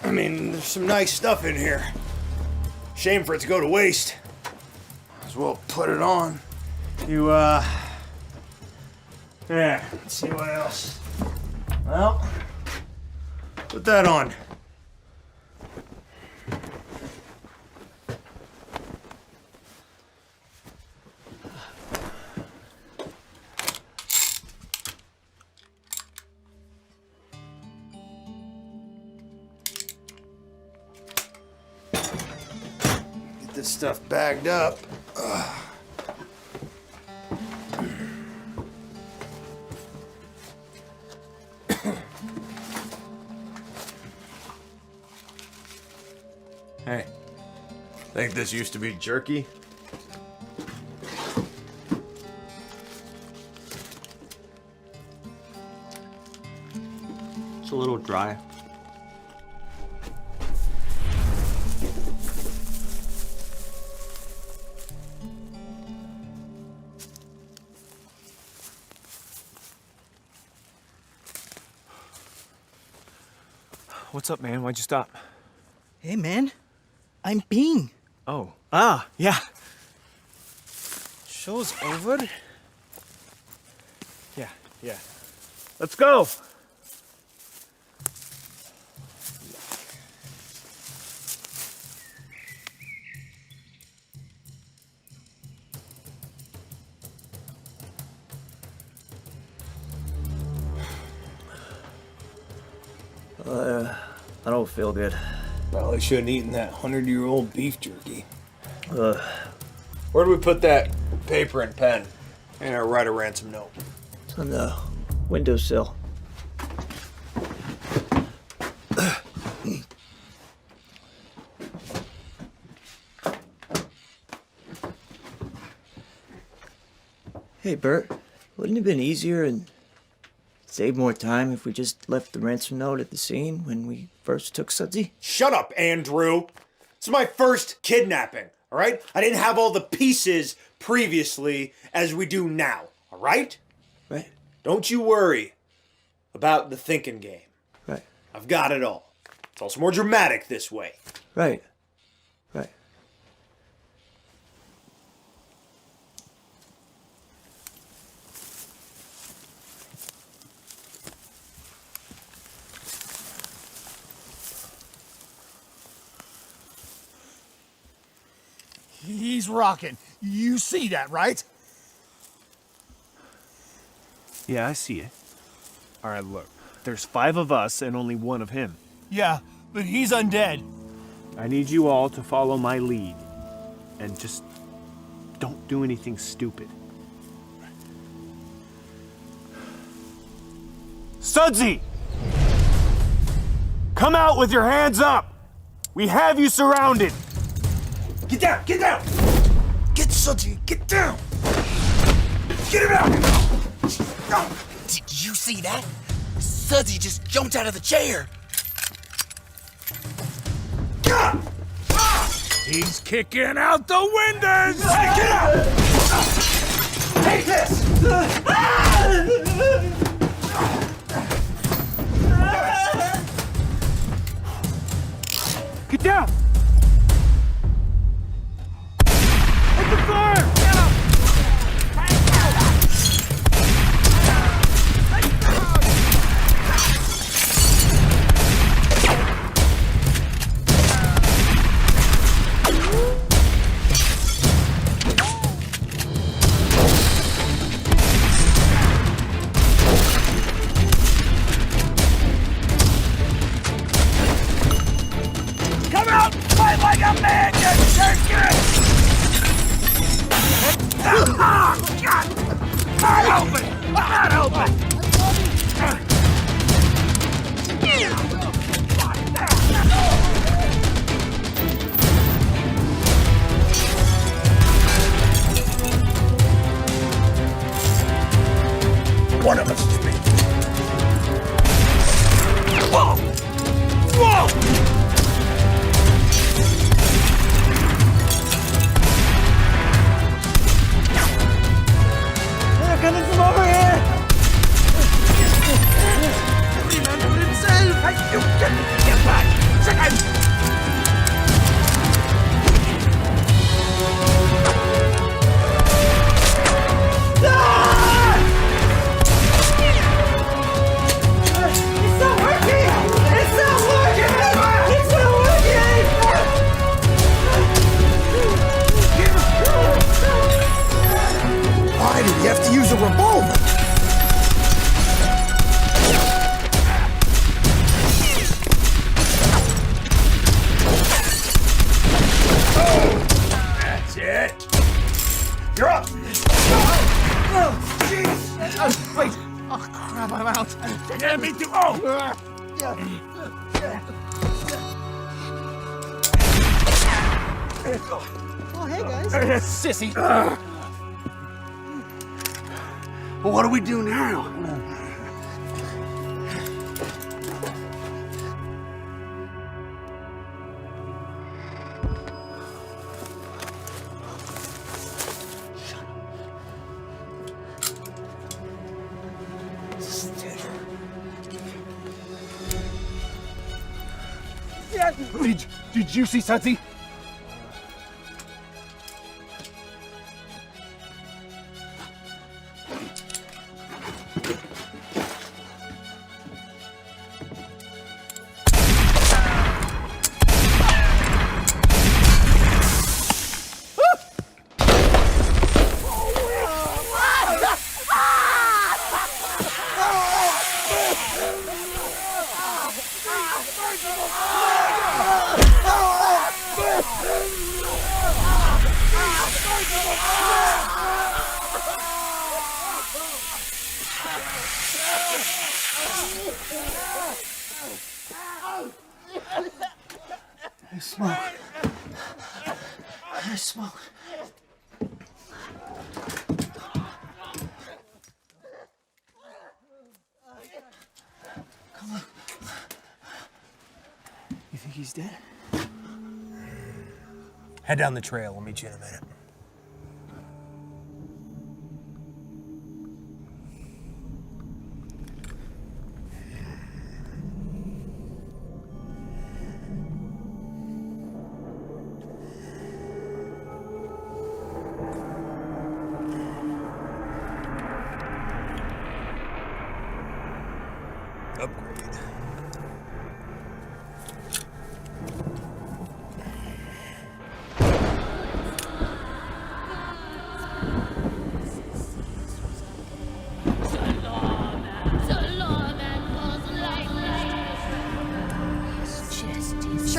I mean, there's some nice stuff in here. Shame for it to go to waste. Might as well put it on. Yeah, let's see what else. Well, put that on. Get this stuff bagged up. Hey, think this used to be jerky? It's a little dry. What's up, man? Why'd you stop? Hey, man. I'm peeing. Oh. Ah, yeah. Show's over? Yeah. Let's go! I don't feel good. Probably shouldn't have eaten that 100-year-old beef jerky. Ugh. Where do we put that paper and pen? And I'll write a ransom note. It's on the windowsill. Hey, Bert, wouldn't it have been easier and save more time if we just left the ransom note at the scene when we first took Sudsy? Shut up, Andrew! This is my first kidnapping, all right? I didn't have all the pieces previously as we do now, all right? Right. Don't you worry about the thinking game. Right. I've got it all. It's also more dramatic this way. Right. Right. He's rocking. You see that, right? Yeah, I see it. All right, look. There's 5 of us and only 1 of him. Yeah, but he's undead. I need you all to follow my lead. And just don't do anything stupid. Sudsy! Come out with your hands up! We have you surrounded! Get down! Get down! Get Sudsy! Get down! Get him out! Did you see that? Sudsy just jumped out of the chair. He's kicking out the windows! Get out! Take this! Get down! Open fire! Come out! Fight like a man, you jerkin! Ah, God! Not open! Not open! One of us is me. Whoa! Whoa! They're coming from over here! Remember himself! Hey, you get back! Chicken! It's not working! It's not working! It's not working! Why did he have to use a revolver? That's it! You're up! Oh, jeez! Wait! Oh, crap, I'm out! Yeah, me too! Oh! Oh, hey, guys. Sissy! Well, what do we do now? Did you see Sudsy? I smoke. I smoke. Come on. You think he's dead? Head down the trail. We'll meet you in a minute. Upgrade.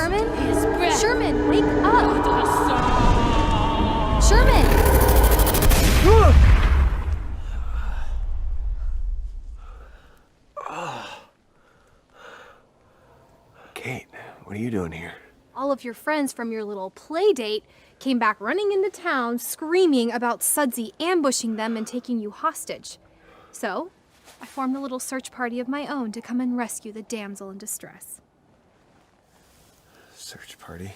Sherman? His breath. Sherman, wake up! Sherman! Kate, what are you doing here? All of your friends from your little play date came back running into town screaming about Sudsy ambushing them and taking you hostage. So, I formed a little search party of my own to come and rescue the damsel in distress. Search party?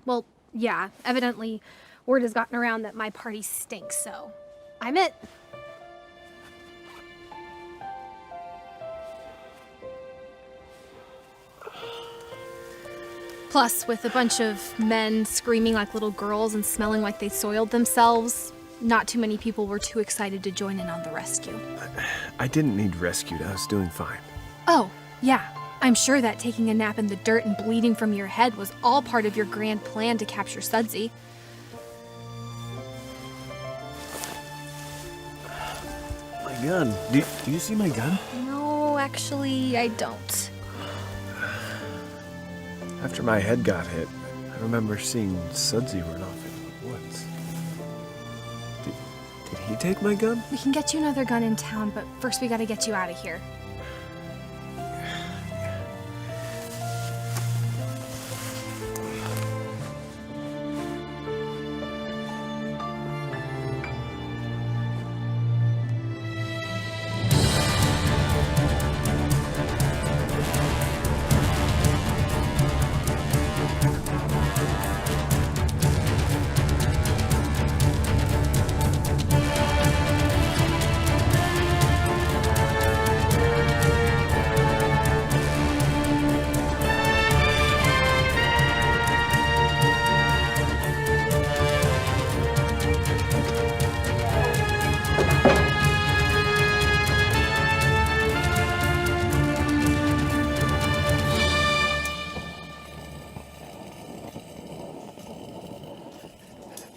Well, yeah, evidently word has gotten around that my party stinks, so I'm it. Plus, with a bunch of men screaming like little girls and smelling like they soiled themselves, not too many people were too excited to join in on the rescue. I didn't need rescued. I was doing fine. Oh, yeah. I'm sure that taking a nap in the dirt and bleeding from your head was all part of your grand plan to capture Sudsy. My gun. Do you see my gun? No, actually, I don't. After my head got hit, I remember seeing Sudsy run off into the woods. Did he take my gun? We can get you another gun in town, but first we gotta get you out of here.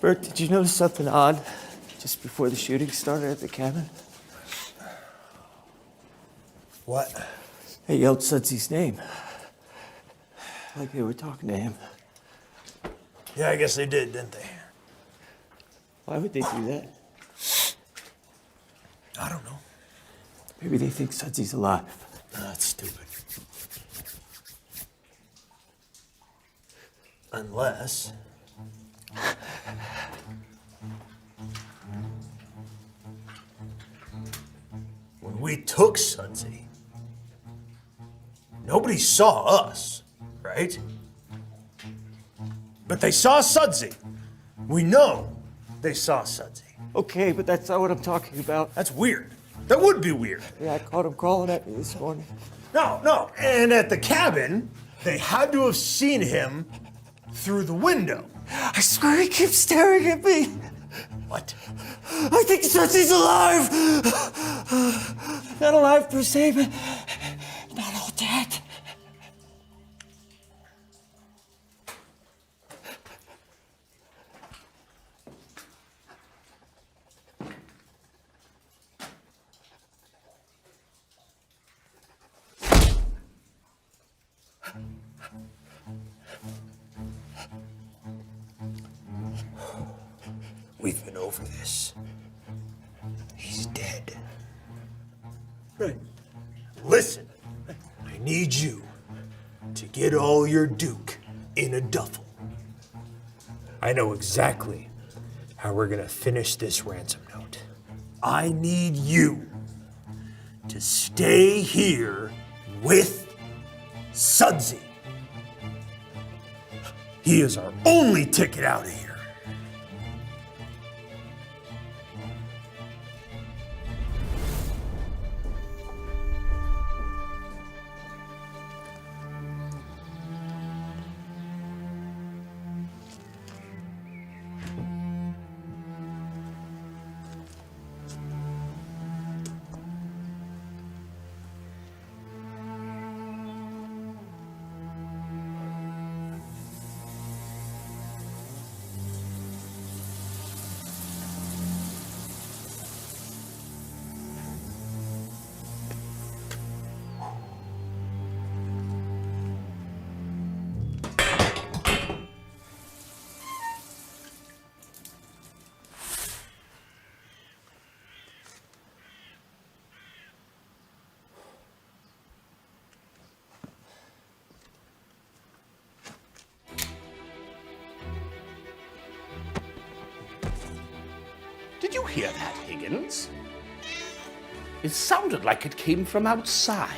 Bert, did you notice something odd just before the shooting started at the cabin? What? They yelled Sudsy's name. Like they were talking to him. Yeah, I guess they did, didn't they? Why would they do that? I don't know. Maybe they think Sudsy's alive. That's stupid. Unless... when we took Sudsy, nobody saw us, right? But they saw Sudsy. We know they saw Sudsy. Okay, but that's not what I'm talking about. That's weird. That would be weird. Yeah, I caught him crawling at me this morning. No. And at the cabin, they had to have seen him through the window. I swear he keeps staring at me. What? I think Sudsy's alive. Not alive per se, but not all dead. We've been over this. He's dead. Right. Listen, I need you to get all your Duke in a duffel. I know exactly how we're gonna finish this ransom note. I need you to stay here with Sudsy. He is our only ticket out of here. Did you hear that, Higgins? It sounded like it came from outside.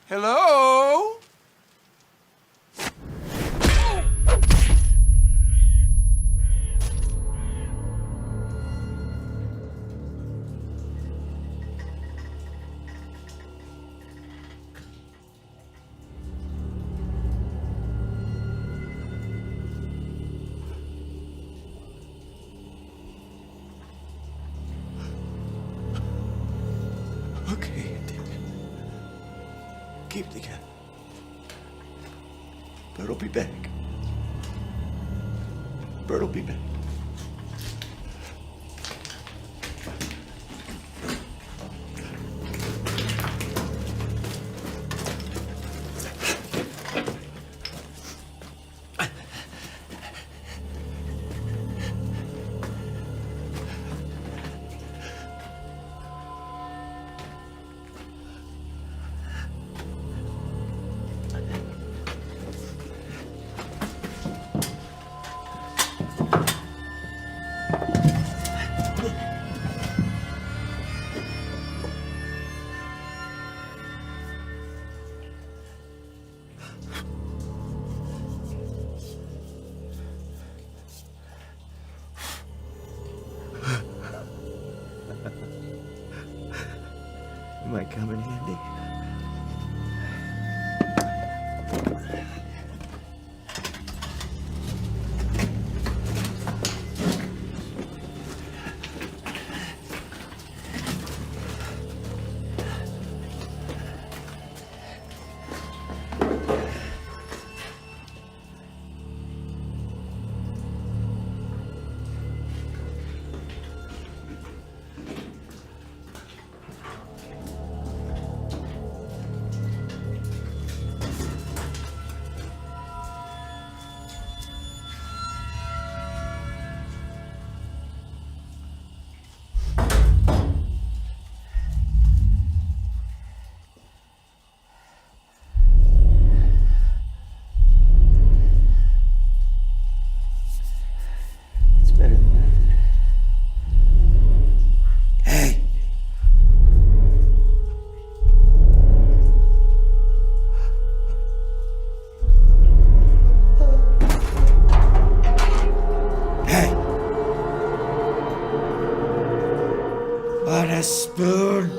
Hello? Okay, Andy. Keep it together. Bert'll be back. Bert'll be back. Am I coming, Andy? But a spoon.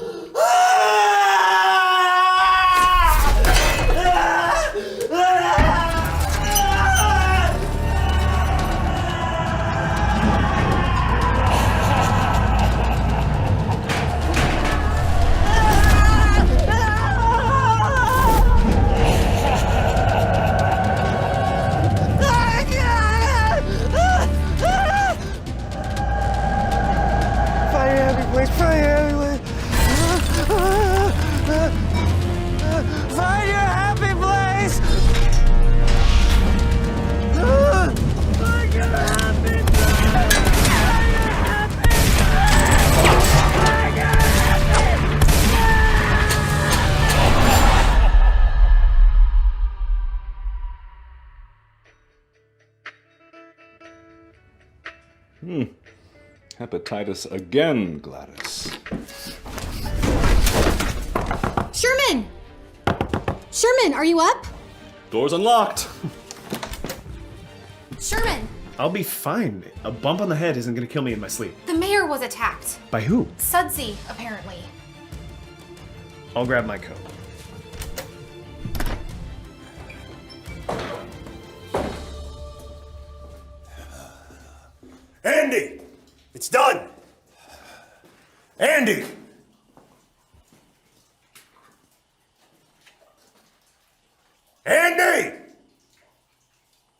Fire everywhere! Fire everywhere! Find your happy place! Find your happy place! Find your happy place! Find your happy Hepatitis again, Gladys. Sherman! Sherman, are you up? Door's unlocked. Sherman! I'll be fine. A bump on the head isn't gonna kill me in my sleep. The mayor was attacked. By who? Sudsy, apparently. I'll grab my coat. Andy! It's done! Andy! Andy!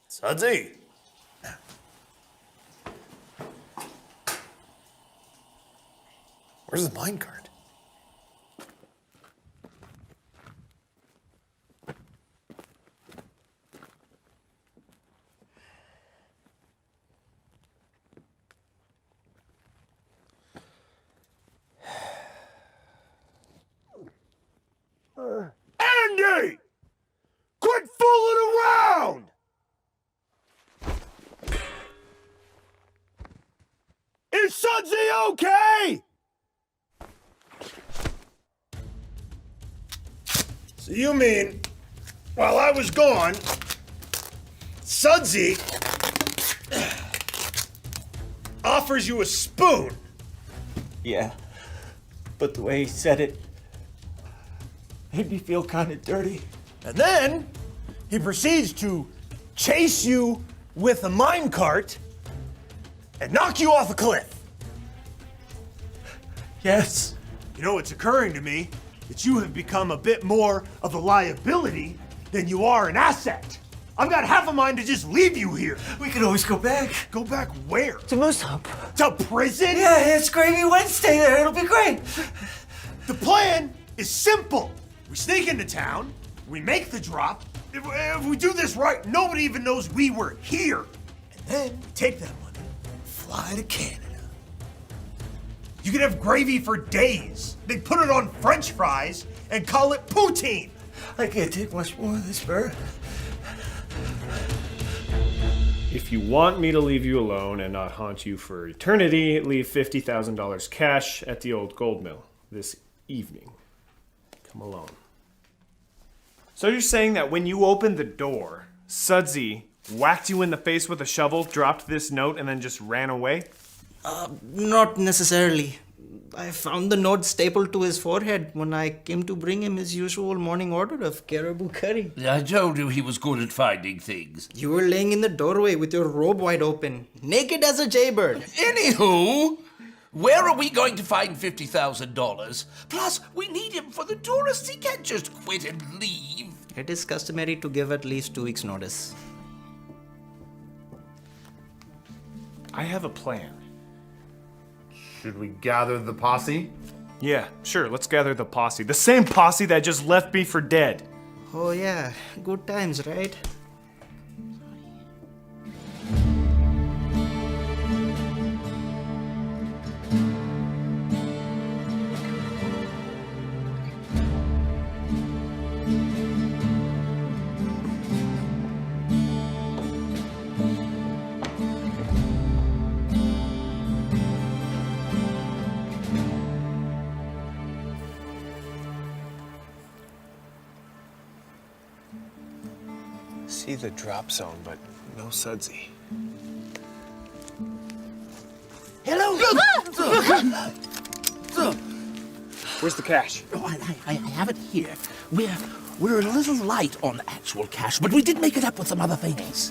Sudsy! Where's the minecart? Is Sudsy okay? So you mean, while I was gone, Sudsy offers you a spoon? Yeah, but the way he said it made me feel kind of dirty. And then he proceeds to chase you with a minecart and knock you off a cliff. Yes. You know, it's occurring to me that you have become a bit more of a liability than you are an asset. I've got half a mind to just leave you here. We could always go back. Go back where? To Moose Hump. To prison? Yeah, it's Gravy Wednesday there. It'll be great. The plan is simple. We sneak into town, we make the drop. If we do this right, nobody even knows we were here. And then we take that money, fly to Canada. You could have gravy for days. They put it on French fries and call it poutine. I can't take much more of this, Bert. If you want me to leave you alone and not haunt you for eternity, leave $50,000 cash at the old gold mill this evening. Come alone. So you're saying that when you opened the door, Sudsy whacked you in the face with a shovel, dropped this note, and then just ran away? Not necessarily. I found the note stapled to his forehead when I came to bring him his usual morning order of caribou curry. I told you he was good at finding things. You were laying in the doorway with your robe wide open, naked as a jaybird. Anywho, where are we going to find $50,000? Plus, we need him for the tourists. He can't just quit and leave. It is customary to give at least 2 weeks' notice. I have a plan. Should we gather the posse? Yeah, sure, let's gather the posse. The same posse that just left me for dead. Oh yeah, good times, right? See the drop zone, but no Sudsy. Hello? Where's the cash? Oh, I have it here. We're a little light on actual cash, but we did make it up with some other things.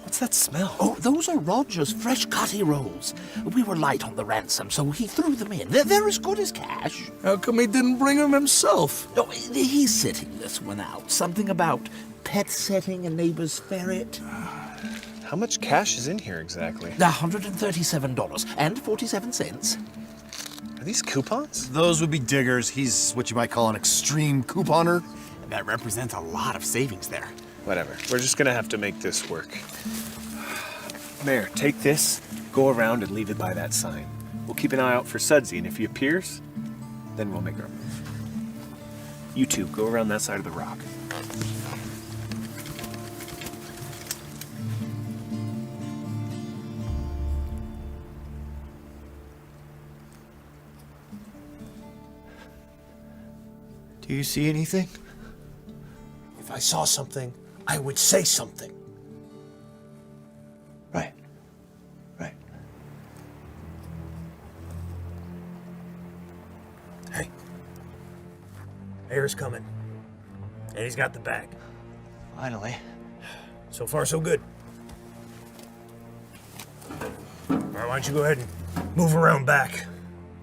What's that smell? Oh, those are Roger's fresh cutty rolls. We were light on the ransom, so he threw them in. They're as good as cash. How come he didn't bring them himself? Oh, he's sitting this one out. Something about pet setting a neighbor's ferret. How much cash is in here exactly? $137.47. Are these coupons? Those would be diggers. He's what you might call an extreme couponer. That represents a lot of savings there. Whatever. We're just gonna have to make this work. Mayor, take this, go around and leave it by that sign. We'll keep an eye out for Sudsy, and if he appears, then we'll make our move. You two, go around that side of the rock. Do you see anything? If I saw something, I would say something. Right. Right. Hey. Mayor's coming. And he's got the bag. Finally. So far, so good. All right, why don't you go ahead and move around back.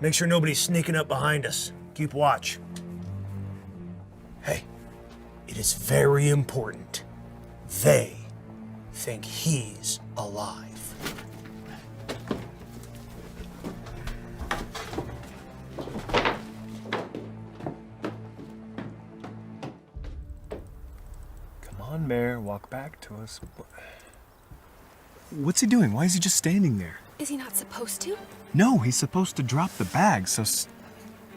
Make sure nobody's sneaking up behind us. Keep watch. Hey, it is very important. They think he's alive. Come on, Mayor, walk back to us. What's he doing? Why is he just standing there? Is he not supposed to? No, he's supposed to drop the bag so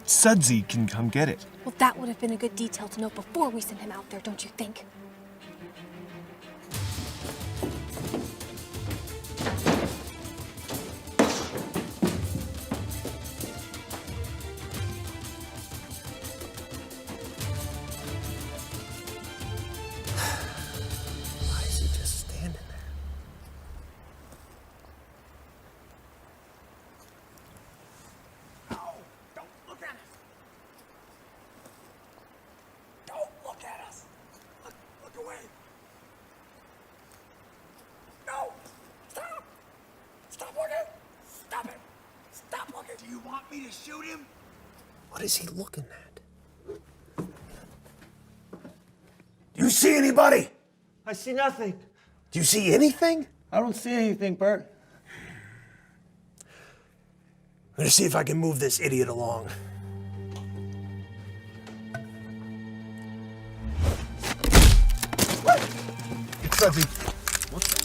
Sudsy can come get it. Well, that would have been a good detail to know before we sent him out there, don't you think? me to shoot him? What is he looking at? Do you see anybody? I see nothing. Do you see anything? I don't see anything, Bert. I'm gonna see if I can move this idiot along. Sudsy. What the?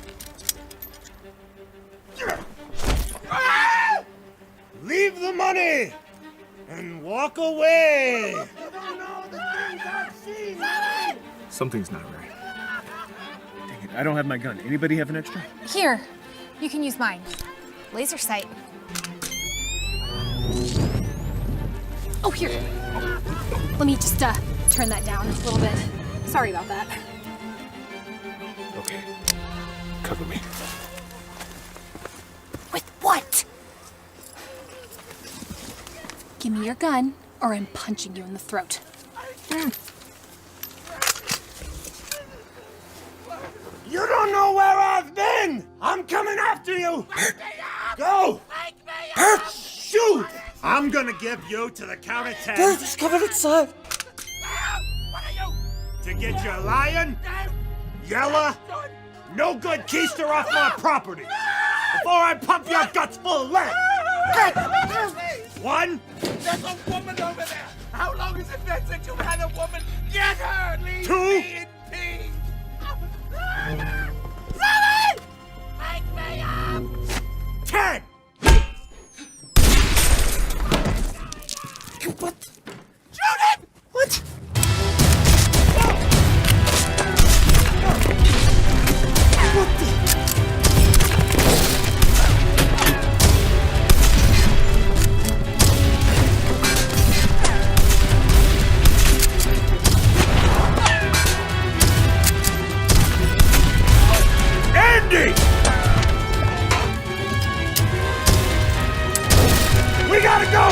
Leave the money and walk away. Something's not right. Dang it, I don't have my gun. Anybody have an extra? Here, you can use mine. Laser sight. Oh, here. Let me just turn that down a little bit. Sorry about that. Okay. Cover me. With what? Give me your gun, or I'm punching you in the throat. You don't know where I've been! I'm coming after you! Go! Bert, shoot! I'm gonna give you to the count of 10. Bert, it's coming inside. To get your lion, yella, no good keister off my property. Before I pump your guts full of lead. 1. There's a woman over there! How long has it been since you've had a woman? Get her! Leave 2. me in peace! Sully! Wake me up! 10. What? Shoot him! What? What the? Andy! We gotta go!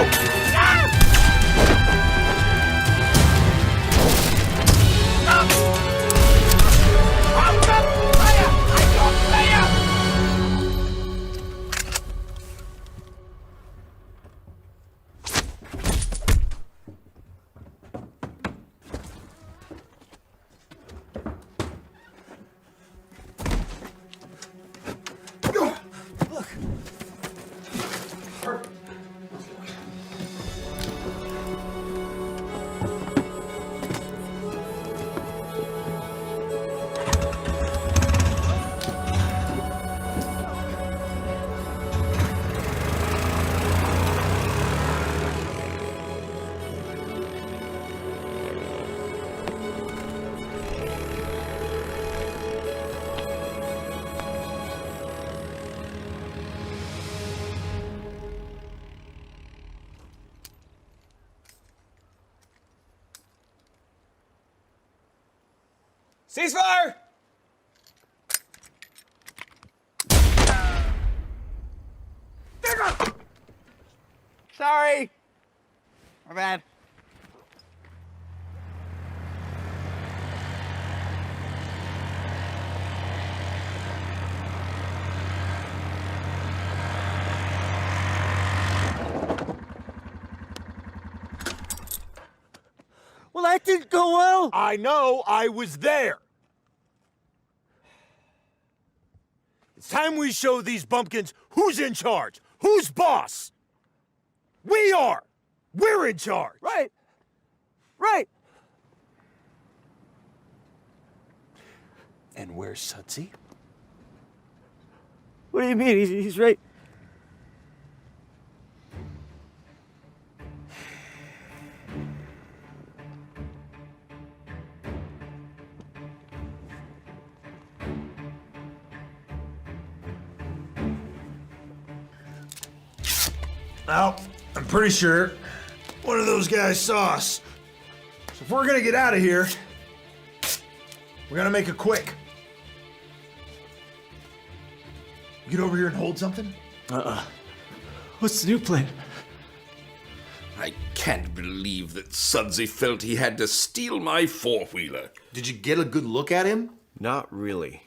Ceasefire! Sorry. My bad. Well, that didn't go well. I know, I was there. It's time we show these bumpkins who's in charge, who's boss. We are. We're in charge. Right. Right. And where's Sudsy? What do you mean? He's right. Well, I'm pretty sure one of those guys saw us. So if we're gonna get out of here, we're gonna make it quick. Get over here and hold something? What's the new plan? I can't believe that Sudsy felt he had to steal my four-wheeler. Did you get a good look at him? Not really.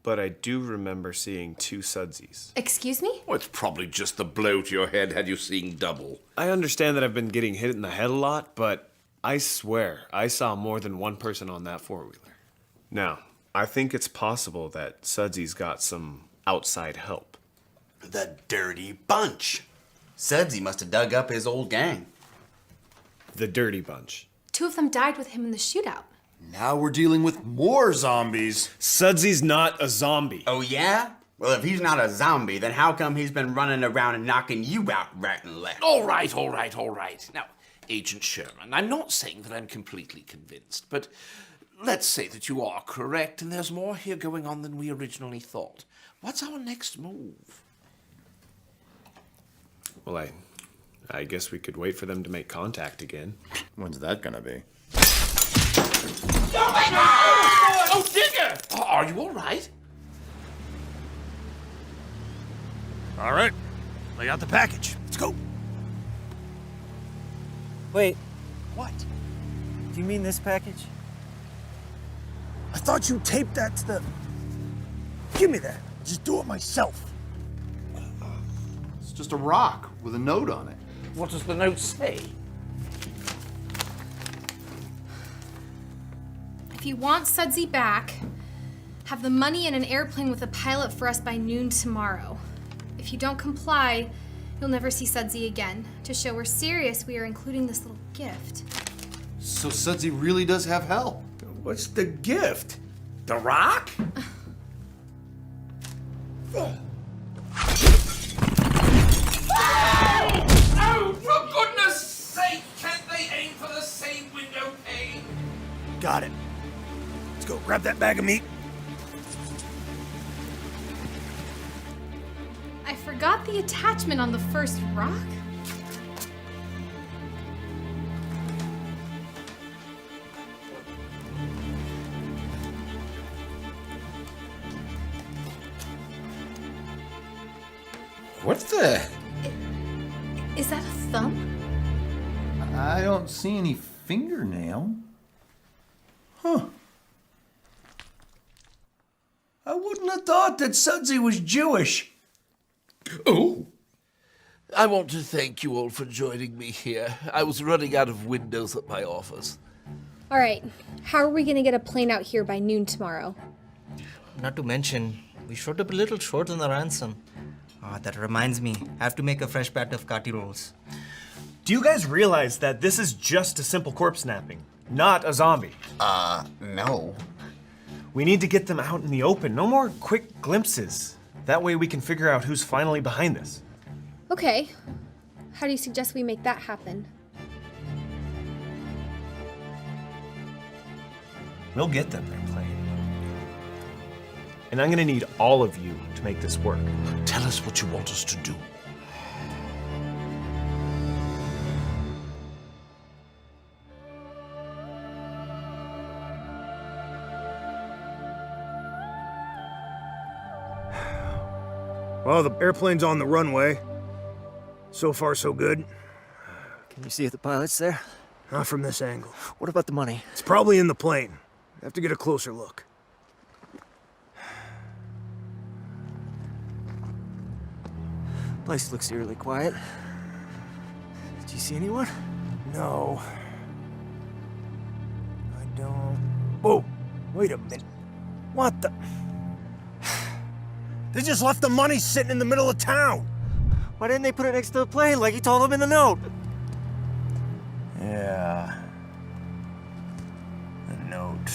but I do remember seeing 2 Sudsies. Excuse me? Well, it's probably just the blow to your head had you seen double. I understand that I've been getting hit in the head a lot, but I swear I saw more than one person on that four-wheeler. Now, I think it's possible that Sudsy's got some outside help. The dirty bunch. Sudsy must have dug up his old gang. The dirty bunch. 2 of them died with him in the shootout. Now we're dealing with more zombies. Sudsy's not a zombie. Oh, yeah? Well, if he's not a zombie, then how come he's been running around and knocking you out right and left? All right. Now, Agent Sherman, I'm not saying that I'm completely convinced, but let's say that you are correct and there's more here going on than we originally thought. What's our next move? Well, I guess we could wait for them to make contact again. When's that gonna be? Oh, my God! Oh, Digger! Are you all right? All right, lay out the package. Let's go. Wait, What? do you mean this package? I thought you taped that to the... Give me that. I'll just do it myself. It's just a rock with a note on it. What does the note say? If you want Sudsy back, have the money and an airplane with a pilot for us by noon tomorrow. If you don't comply, you'll never see Sudsy again. To show we're serious, we are including this little gift. So Sudsy really does have help. What's the gift? The rock? Oh, for goodness sake, can't they aim for the same window pane? Got it. Let's go. Grab that bag of meat. I forgot the attachment on the first rock. What the? Is that a thumb? I don't see any fingernail. Huh. I wouldn't have thought that Sudsy was Jewish. Oh. I want to thank you all for joining me here. I was running out of windows at my office. All right, how are we gonna get a plane out here by noon tomorrow? Not to mention, we showed up a little short on the ransom. That reminds me, I have to make a fresh batch of kati rolls. Do you guys realize that this is just a simple corpse snapping, not a zombie? No. We need to get them out in the open. No more quick glimpses. That way we can figure out who's finally behind this. Okay, how do you suggest we make that happen? We'll get them their plane. And I'm gonna need all of you to make this work. Tell us what you want us to do. Well, the airplane's on the runway. So far, so good. Can you see if the pilot's there? Not from this angle. What about the money? It's probably in the plane. Have to get a closer look. Place looks eerily quiet. Did you see anyone? No. I don't... Whoa! Wait a minute. What the... They just left the money sitting in the middle of town! Why didn't they put it next to the plane like he told them in the note? Yeah... The note...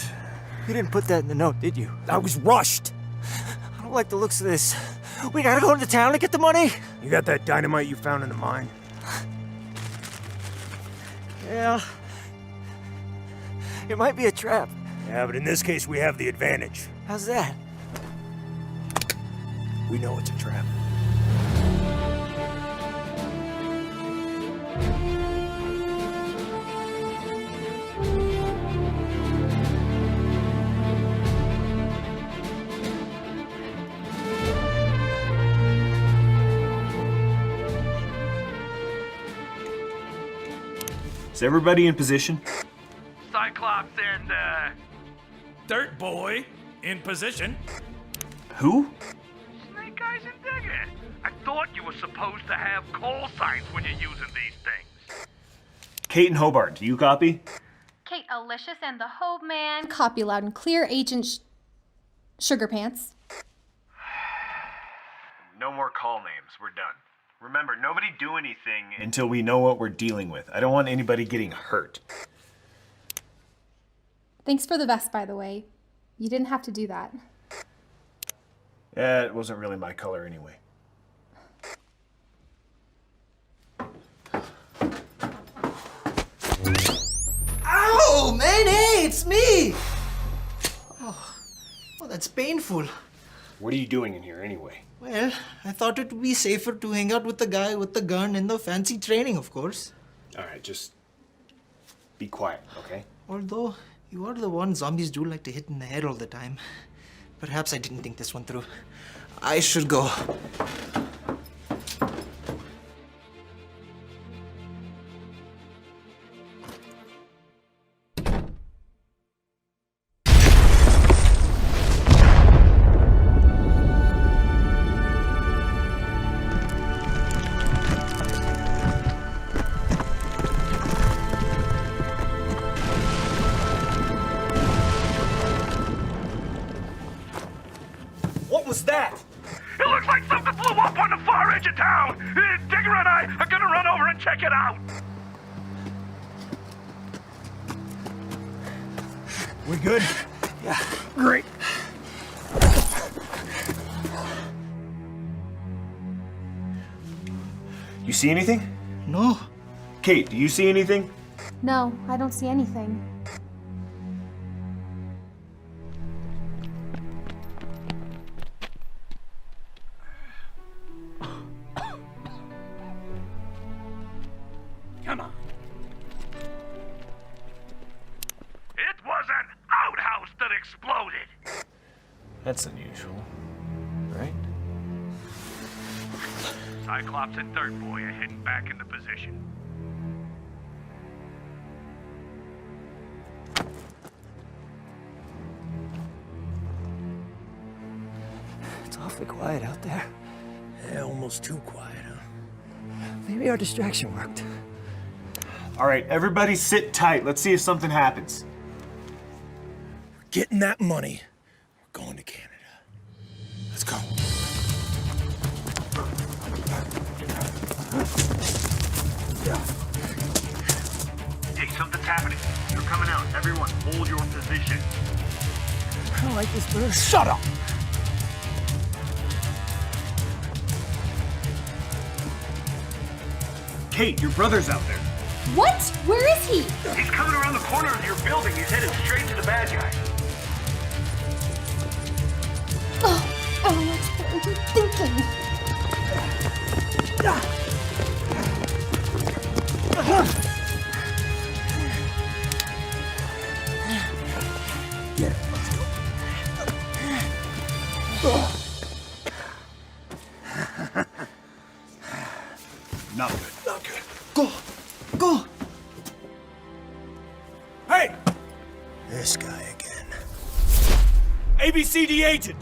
You didn't put that in the note, did you? I was rushed! I don't like the looks of this. We gotta go into town to get the money. You got that dynamite you found in the mine? Yeah. It might be a trap. Yeah, but in this case, we have the advantage. How's that? We know it's a trap. Is everybody in position? Cyclops and, Dirt Boy in position. Who? Snake Eyes and Digger. I thought you were supposed to have call signs when you're using these things. Kate and Hobart, do you copy? Kate Alicious and the Hove Man. Copy loud and clear, Agent Sugar Pants. No more call names. We're done. Remember, nobody do anything until we know what we're dealing with. I don't want anybody getting hurt. Thanks for the vest, by the way. You didn't have to do that. Yeah, it wasn't really my color anyway. Ow, man, hey, it's me! Oh, that's painful. What are you doing in here anyway? Well, I thought it would be safer to hang out with the guy with the gun and the fancy training, of course. Alright, just be quiet, okay? Although, you are the one zombies do like to hit in the head all the time. Perhaps I didn't think this one through. I should go. What was that? It looks like something blew up on the far edge of town. Digger and I are gonna run over and check it out. We good? Yeah. Great. You see anything? No. Kate, do you see anything? No, I don't see anything. Come on. It was an outhouse that exploded. That's unusual, right? Cyclops and Dirt Boy are heading back into position. It's awfully quiet out there. Yeah, almost too quiet, huh? Maybe our distraction worked. All right, everybody sit tight. Let's see if something happens. Getting that money. We're going to Canada. Let's go. Hey, something's happening. They're coming out. Everyone, hold your position. I don't like this bird. Shut up! Kate, your brother's out there. What? Where is he? He's coming around the corner of your building. He's headed straight to the bad guy. Oh, Alex, what were you thinking? Get it. Not good. Not good. Go! Go! Hey! This guy again. ABCD agent!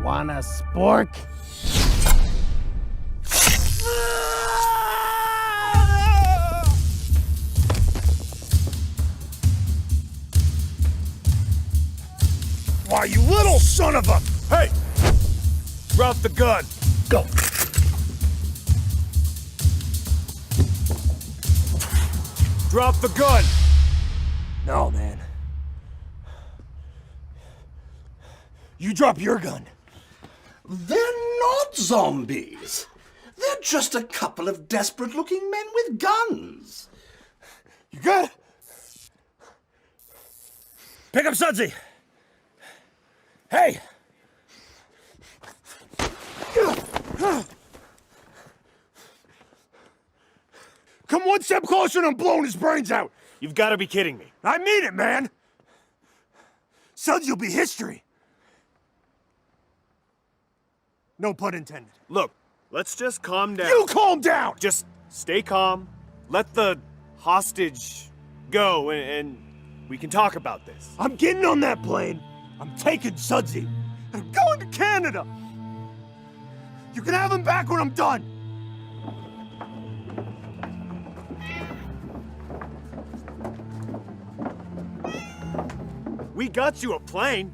Want a spork? Why, you little son of a... Hey! Drop the gun. Go. Drop the gun. No, man. You drop your gun. They're not zombies. They're just a couple of desperate-looking men with guns. You good? Pick up Sudsy. Hey! Come one step closer and I'm blowing his brains out. You've got to be kidding me. I mean it, man. Sudsy will be history. No pun intended. Look, let's just calm down. You calm down! Just stay calm. Let the hostage go, and we can talk about this. I'm getting on that plane. I'm taking Sudsy. I'm going to Canada. You can have him back when I'm done. We got you a plane.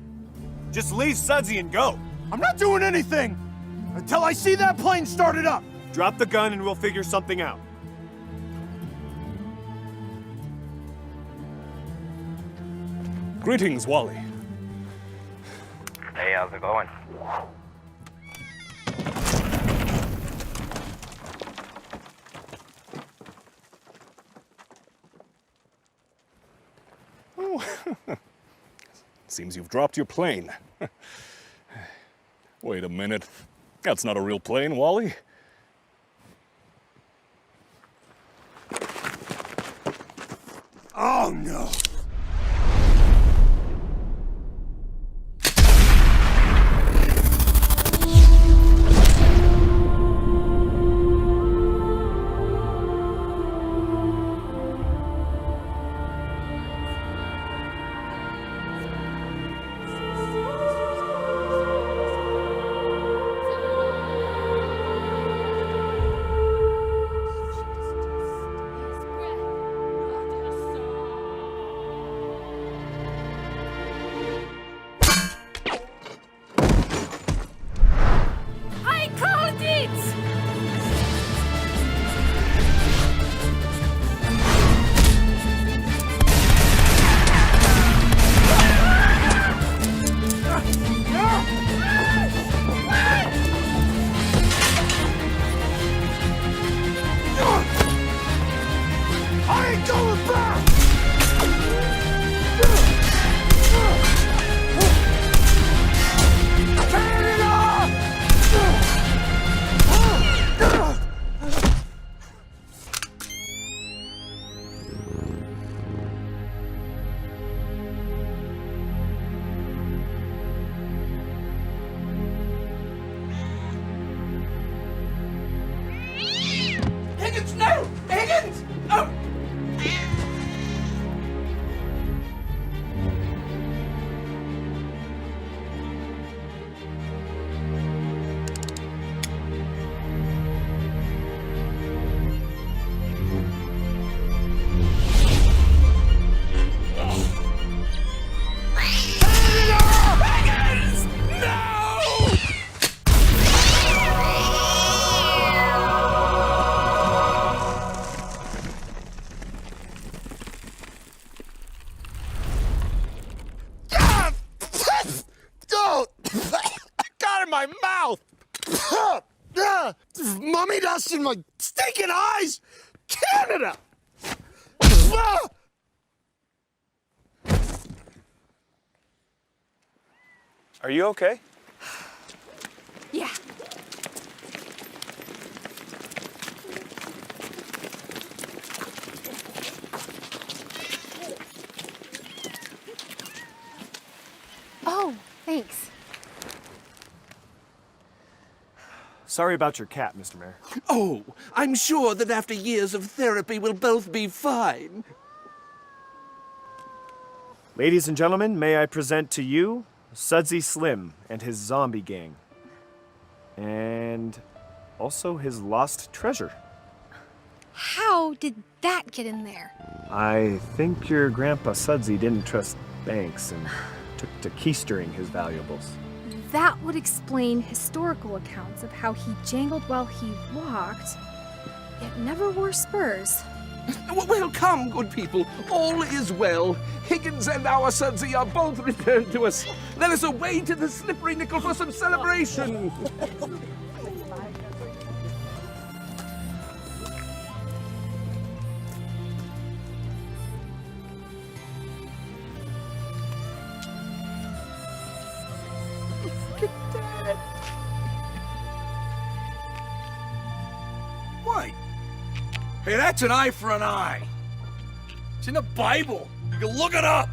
Just leave Sudsy and go. I'm not doing anything until I see that plane started up. Drop the gun and we'll figure something out. Greetings, Wally. Hey, how's it going? Oh, seems you've dropped your plane. Wait a minute. That's not a real plane, Wally. Oh, no. I called it! I ain't going back! Higgins, no! Higgins! Oh! Higgins! No! Oh! Got in my mouth! Mummy dust in my stinking eyes! Canada! Are you okay? Yeah. Oh, thanks. Sorry about your cat, Mr. Mayor. Oh, I'm sure that after years of therapy we'll both be fine. Ladies and gentlemen, may I present to you Sudsy Slim and his zombie gang. And also his lost treasure. How did that get in there? I think your grandpa Sudsy didn't trust banks and took to keystering his valuables. That would explain historical accounts of how he jangled while he walked, yet never wore spurs. Well, come, good people. All is well. Higgins and our sudsy are both returned to us. Let us away to the slippery nickel for some celebration. What? Hey, that's an eye for an eye. It's in the Bible. You can look it up.